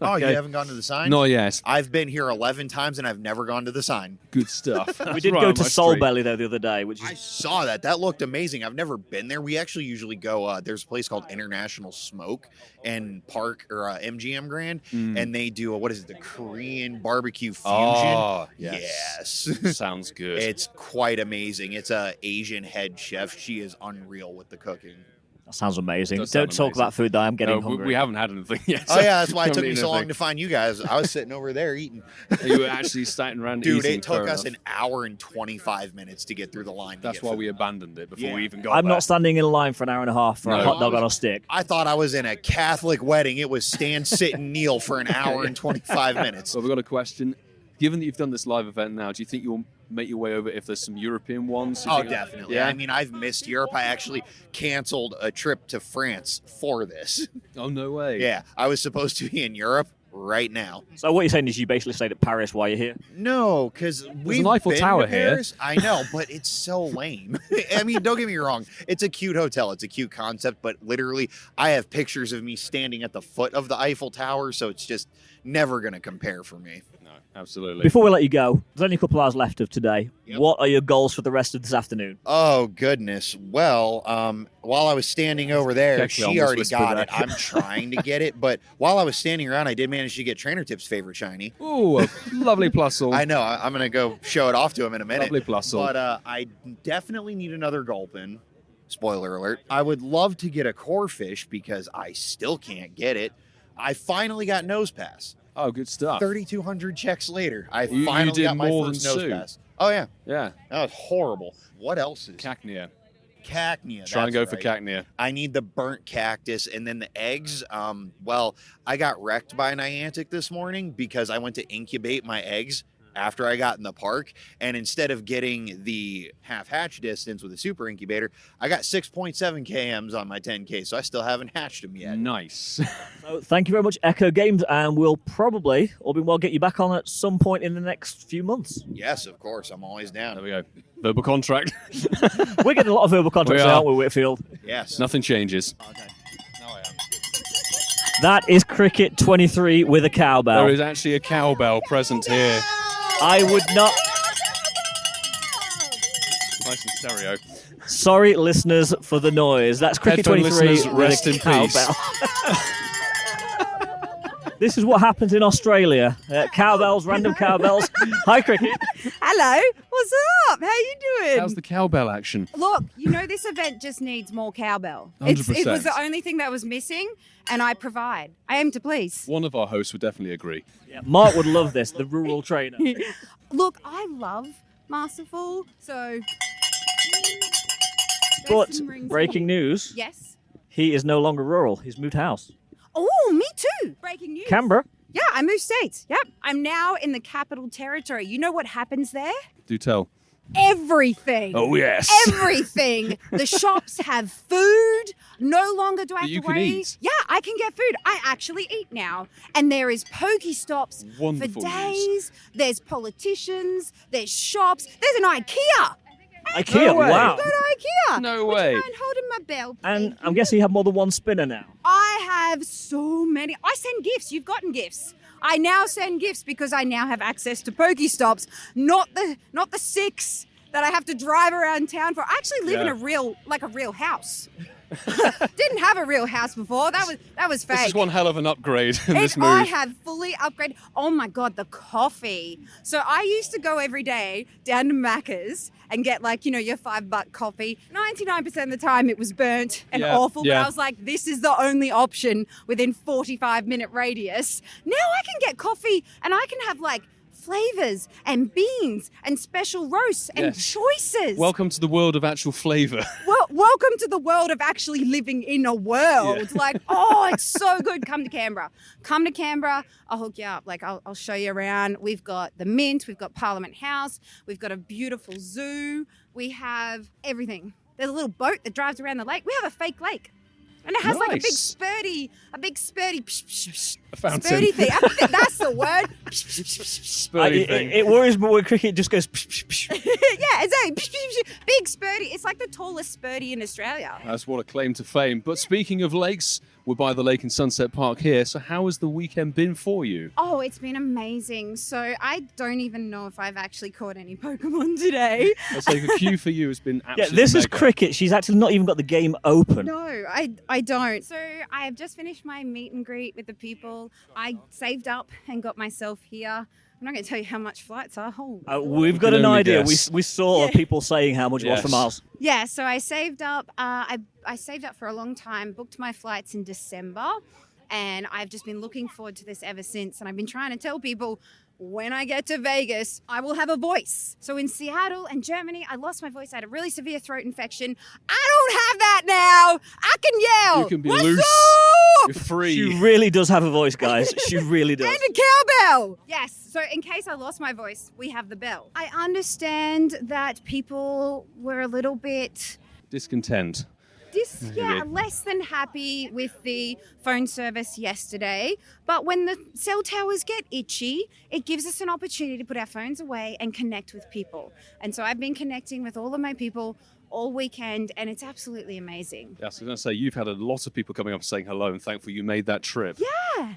Oh, you haven't gone to the sign? Not yet. I've been here 11 times and I've never gone to the sign. Good stuff. We did go to Soul Belly though the other day, which I saw that. That looked amazing. I've never been there. We actually usually go. There's a place called International Smoke in Park or MGM Grand, and they do the Korean barbecue fusion. Oh, yes. Sounds good. It's quite amazing. It's a Asian head chef. She is unreal with the cooking. That sounds amazing. Does Don't sound talk about food, though. I'm getting No, hungry. we haven't had anything yet. Oh yeah, that's why it Haven't took me eaten so long anything. to find you guys. I was sitting over there eating. You were actually sitting around Dude, eating. it took fair us enough. an hour and 25 minutes to get through the line. That's why we abandoned it before we even got I'm there. not standing in line for an hour and a half for a hot dog on a stick. I thought I was in a Catholic wedding. It was stand, sit, and kneel for an hour and 25 minutes. Well, we've got a question. Given that you've done this live event now, do you think you'll make your way over if there's some European ones? Oh, definitely. Yeah? I mean, I've missed Europe. I actually canceled a trip to France for this. Oh, no way. Yeah, I was supposed to be in Europe right now. So what you're saying is you basically stayed at Paris while you're here? No, because we've an Eiffel been Tower to here. Paris. I know, but it's so lame. I mean, don't get me wrong. It's a cute hotel. It's a cute concept, but literally, I have pictures of me standing at the foot of the Eiffel Tower, so it's just never going to compare for me. No, absolutely. Before we let you go, there's only a couple hours left of today. What are your goals for the rest of this afternoon? Oh, goodness. Well, while I was standing over there, Technically, she almost already whispered got that. it. I'm trying to get it, but while I was standing around, I did manage to get Trainer Tip's favorite shiny. Ooh, a lovely plusle. I know. I'm going to go show it off to him in a minute. Lovely plusle. But I definitely need another gulpin. Spoiler alert. I would love to get a core fish because I still can't get it. I finally got nose pass. Oh, good stuff. 3,200 checks later, I You finally did got my more first than nose Sue. pass. Oh, yeah. Yeah. That was horrible. What else is? Cacnea. Cacnea. Try and that's go for right. Cacnea. I need the burnt cactus and then the eggs. Well, I got wrecked by Niantic this morning because I went to incubate my eggs after I got in the park. And instead of getting the half hatch distance with a super incubator, I got 6.7 kms on my 10K. So I still haven't hatched them yet. Nice. So thank you very much, Echo Games, and we'll probably, all being well, get you back on at some point in the next few months. Yes, of course. I'm always down. There we go. Verbal contract. We're getting a lot of verbal contracts, We are. aren't we, Whitfield? Yes. Nothing changes. That is Cricket 23 with a cowbell. There is actually a cowbell present here. I would not... Nice and stereo. Sorry, listeners, for the noise. That's Cricket Headphone 23 listeners, with rest a in peace. cowbell. This is what happens in Australia. Cowbells, random cowbells. Hi, Cricket. Hello, what's up? How you doing? How's the cowbell action? Look, you know this event just needs more cowbell. It 100%. was the only thing that was missing, and I provide. I aim to please. One of our hosts would definitely agree. Yeah, Mark would love this, the rural trainer. Look, I love Masterful, so... But There's some rings. breaking news, Yes. he is no longer rural. He's moved house. Oh, me too. Breaking news. Canberra. Yeah, I moved states. Yep. I'm now in the Capital Territory. You know what happens there? Do tell. Everything. Oh, yes. Everything. The shops have food. No longer do I have you to can worry. eat. Yeah, I can get food. I actually eat now. And there is Pokestops Wonderful for news. days. There's politicians. There's shops. There's an IKEA. IKEA, No way. wow. Got an IKEA. No Would way. you mind holding my bell? And I'm guessing you have more than one spinner now. I have so many. I send gifts. You've gotten gifts. I now send gifts because I now have access to Pokestops, not the 6 that I have to drive around town for. I actually live in a real house. Didn't have a real house before. That was fake. This is one hell of an upgrade in And this move. I have fully upgraded. Oh my God, the coffee. So I used to go every day down to Macca's and get your $5 coffee. 99% of the time it was burnt and Yeah, awful, but yeah. I was like, this is the only option within 45-minute radius. Now I can get coffee and I can have flavors and beans and special roasts and Yes. choices. Welcome to the world of actual flavour. Well, welcome to the world of actually living in a world. Yeah. It's so good. Come to Canberra. Come to Canberra. I'll hook you up. I'll show you around. We've got the Mint. We've got Parliament House. We've got a beautiful zoo. We have everything. There's a little boat that drives around the lake. We have a fake lake. And it has a big Nice. spurty A fountain. spurty thing. I think that's the word. Spurty thing. It worries me when cricket just goes... Yeah, it's a big spurty. It's like the tallest spurty in Australia. That's what a claim to fame. But speaking of lakes, we're by the lake in Sunset Park here. So how has the weekend been for you? Oh, it's been amazing. So I don't even know if I've actually caught any Pokemon today. Let's say the queue for you has been Yeah, absolutely this is mega. cricket. She's actually not even got the game open. No, I don't. So I have just finished my meet and greet with the people. I saved up and got myself here. I'm not going to tell you how much flights are. We've got an idea. We saw people saying how much it was for miles. Yeah, so I saved up. I saved up for a long time, booked my flights in December, and I've just been looking forward to this ever since. And I've been trying to tell people, when I get to Vegas, I will have a voice. So in Seattle and Germany, I lost my voice. I had a really severe throat infection. I don't have that now. I can yell. You can be What's loose. up? You're free. She really does have a voice, guys. She really does. And a cowbell. Yes. So in case I lost my voice, we have the bell. I understand that people were a little bit Discontent. less than happy with the phone service yesterday. But when the cell towers get itchy, it gives us an opportunity to put our phones away and connect with people. And so I've been connecting with all of my people all weekend, and it's absolutely amazing. Yes, I was going to say, you've had a lot of people coming up and saying hello, and thankful you made that trip. Yeah.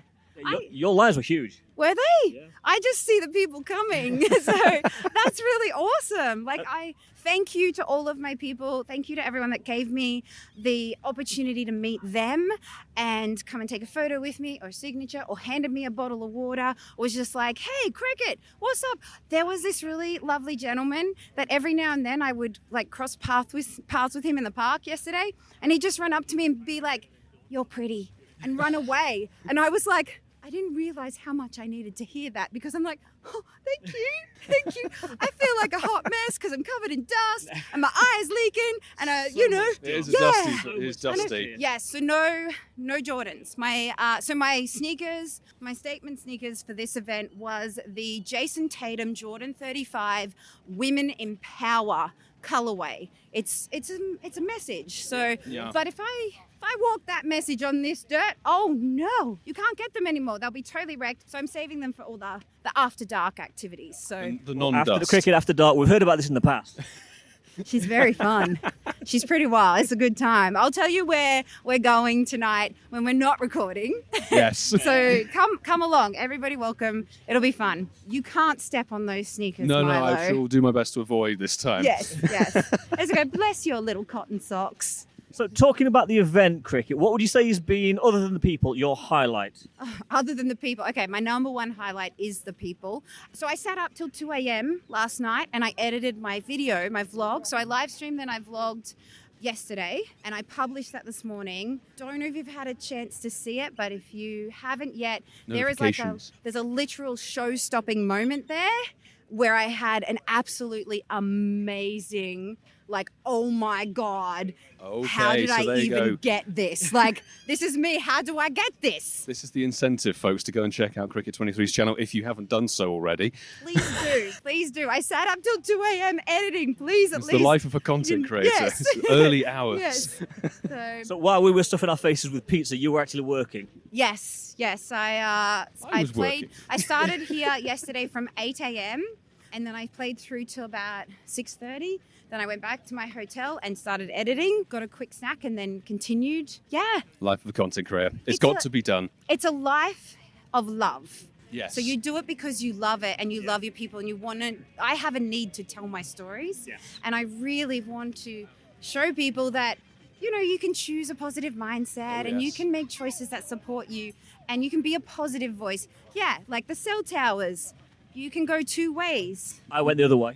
Your lines were huge. Were they? Yeah. I just see the people coming. So that's really awesome. Like, I thank you to all of my people. Thank you to everyone that gave me the opportunity to meet them and come and take a photo with me or signature or handed me a bottle of water or was just like, hey, Cricket, what's up? There was this really lovely gentleman that every now and then I would like cross paths with him in the park yesterday. And he'd just run up to me and be like, you're pretty, and run away. And I was like, I didn't realize how much I needed to hear that because I'm like, oh, thank you. I feel like a hot mess because I'm covered in dust and my eye's leaking and It is dusty. Yes, so no Jordans. My sneakers, my statement sneakers for this event was the Jason Tatum Jordan 35 Women Empower colorway. It's a message. So, but if I walk that message on this dirt, oh no, you can't get them anymore. They'll be totally wrecked. So I'm saving them for all the after dark activities. So and the non-dust. After the cricket after dark, we've heard about this in the past. She's very fun. She's pretty wild. It's a good time. I'll tell you where we're going tonight when we're not recording. Yes. So come along. Everybody welcome. It'll be fun. You can't step on those sneakers, No, Milo. I shall do my best to avoid this time. Yes. Let's go. Bless your little cotton socks. So talking about the event, Cricket, what would you say has been, other than the people, your highlight? Other than the people, okay, my number one highlight is the people. So I sat up till 2 a.m. last night and I edited my video, my vlog. So I live streamed and I vlogged yesterday and I published that this morning. Don't know if you've had a chance to see it, but if you haven't yet, there's a literal show-stopping moment there where I had an absolutely amazing, like, oh my God, how did I even get this? Like, this is me. How do I get this? This is the incentive, folks, to go and check out Cricket 23's channel if you haven't done so already. Please do. I sat up till 2 a.m. editing. Please, at it's least. the life of a content creator. Yes. It's early hours. Yes. So while we were stuffing our faces with pizza, you were actually working. Yes. I started here yesterday from 8 a.m. and then I played through till about 6:30. Then I went back to my hotel and started editing, got a quick snack and then continued. Yeah. Life of a content creator. It's got to be done. It's a life of love. Yes. So you do it because you love it and you love your people and you want to. I have a need to tell my stories. Yes. And I really want to show people that, you know, you can choose a positive mindset and you can make choices that support you and you can be a positive voice. Yeah, like the cell towers. You can go two ways. I went the other way.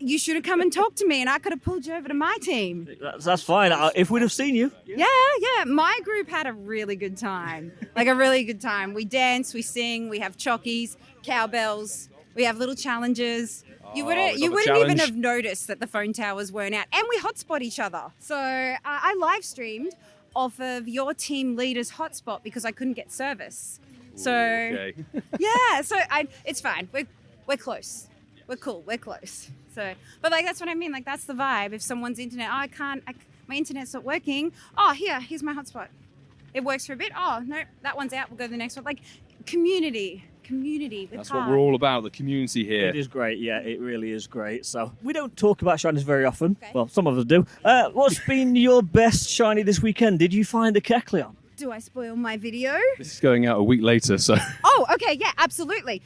You should have come and talked to me and I could have pulled you over to my team. That's fine. If we'd have seen you. Yeah. My group had a really good time. Like a really good time. We dance, we sing, we have chockies, cowbells, we have little challenges. You wouldn't even have noticed that the phone towers weren't out. And we hotspot each other. So I live streamed off of your team leader's hotspot because I couldn't get service. So it's fine. We're close. We're cool. We're close. So, but like that's what I mean. Like that's the vibe. If someone's internet, my internet's not working. Oh, here's my hotspot. It works for a bit. Oh no, that one's out. We'll go to the next one. Like community. That's what we're all about. The community here. It is great. Yeah, it really is great. So we don't talk about shinies very often. Okay. Well, some of us do. What's been your best shiny this weekend? Did you find a Kecleon? Do I spoil my video? This is going out a week later, so. Oh, okay. Yeah, absolutely.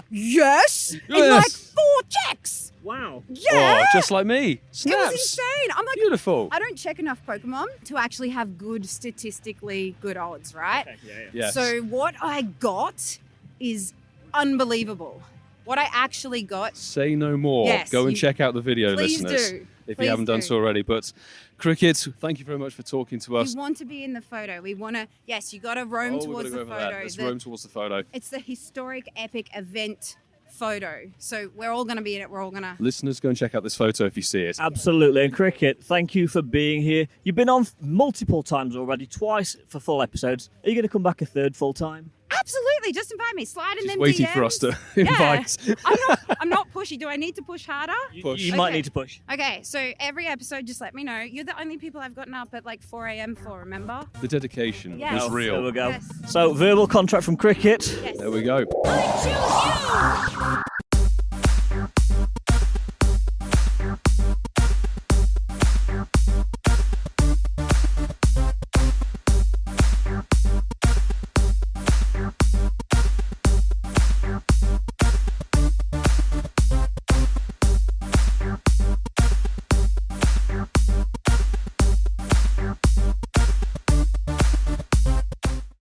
Yes. In like 4 checks. Wow. Yeah. Oh, just like me. Snaps. It was insane. I'm like, beautiful. I don't check enough Pokemon to actually have statistically good odds, right? Okay, yeah. Yes. So what I got is unbelievable. What I actually got. Say no more. Yes, Go and check out the video, please listeners, do. if Please you haven't done do. so already. But Cricket, thank you very much for talking to us. We want to be in the photo. We want to. Yes, you got to roam we've towards got to the go over that. photo. Let's roam towards the photo. It's the historic, epic event photo. So we're all going to be in it. We're all going to. Listeners, go and check out this photo if you see it. Absolutely. And Cricket, thank you for being here. You've been on multiple times already, twice for full episodes. Are you going to come back a third full time? Absolutely. Just invite me. Slide in them Waiting DMs. for us to Yeah. invite. I'm not pushy. Do I need to push harder? You might need to push. Okay, so every episode, just let me know. You're the only people I've gotten up at like 4 a.m. for, remember? The dedication Yes. was real. There we go. Yes. So, verbal contract from Cricket. Yes. There we go. I choose you!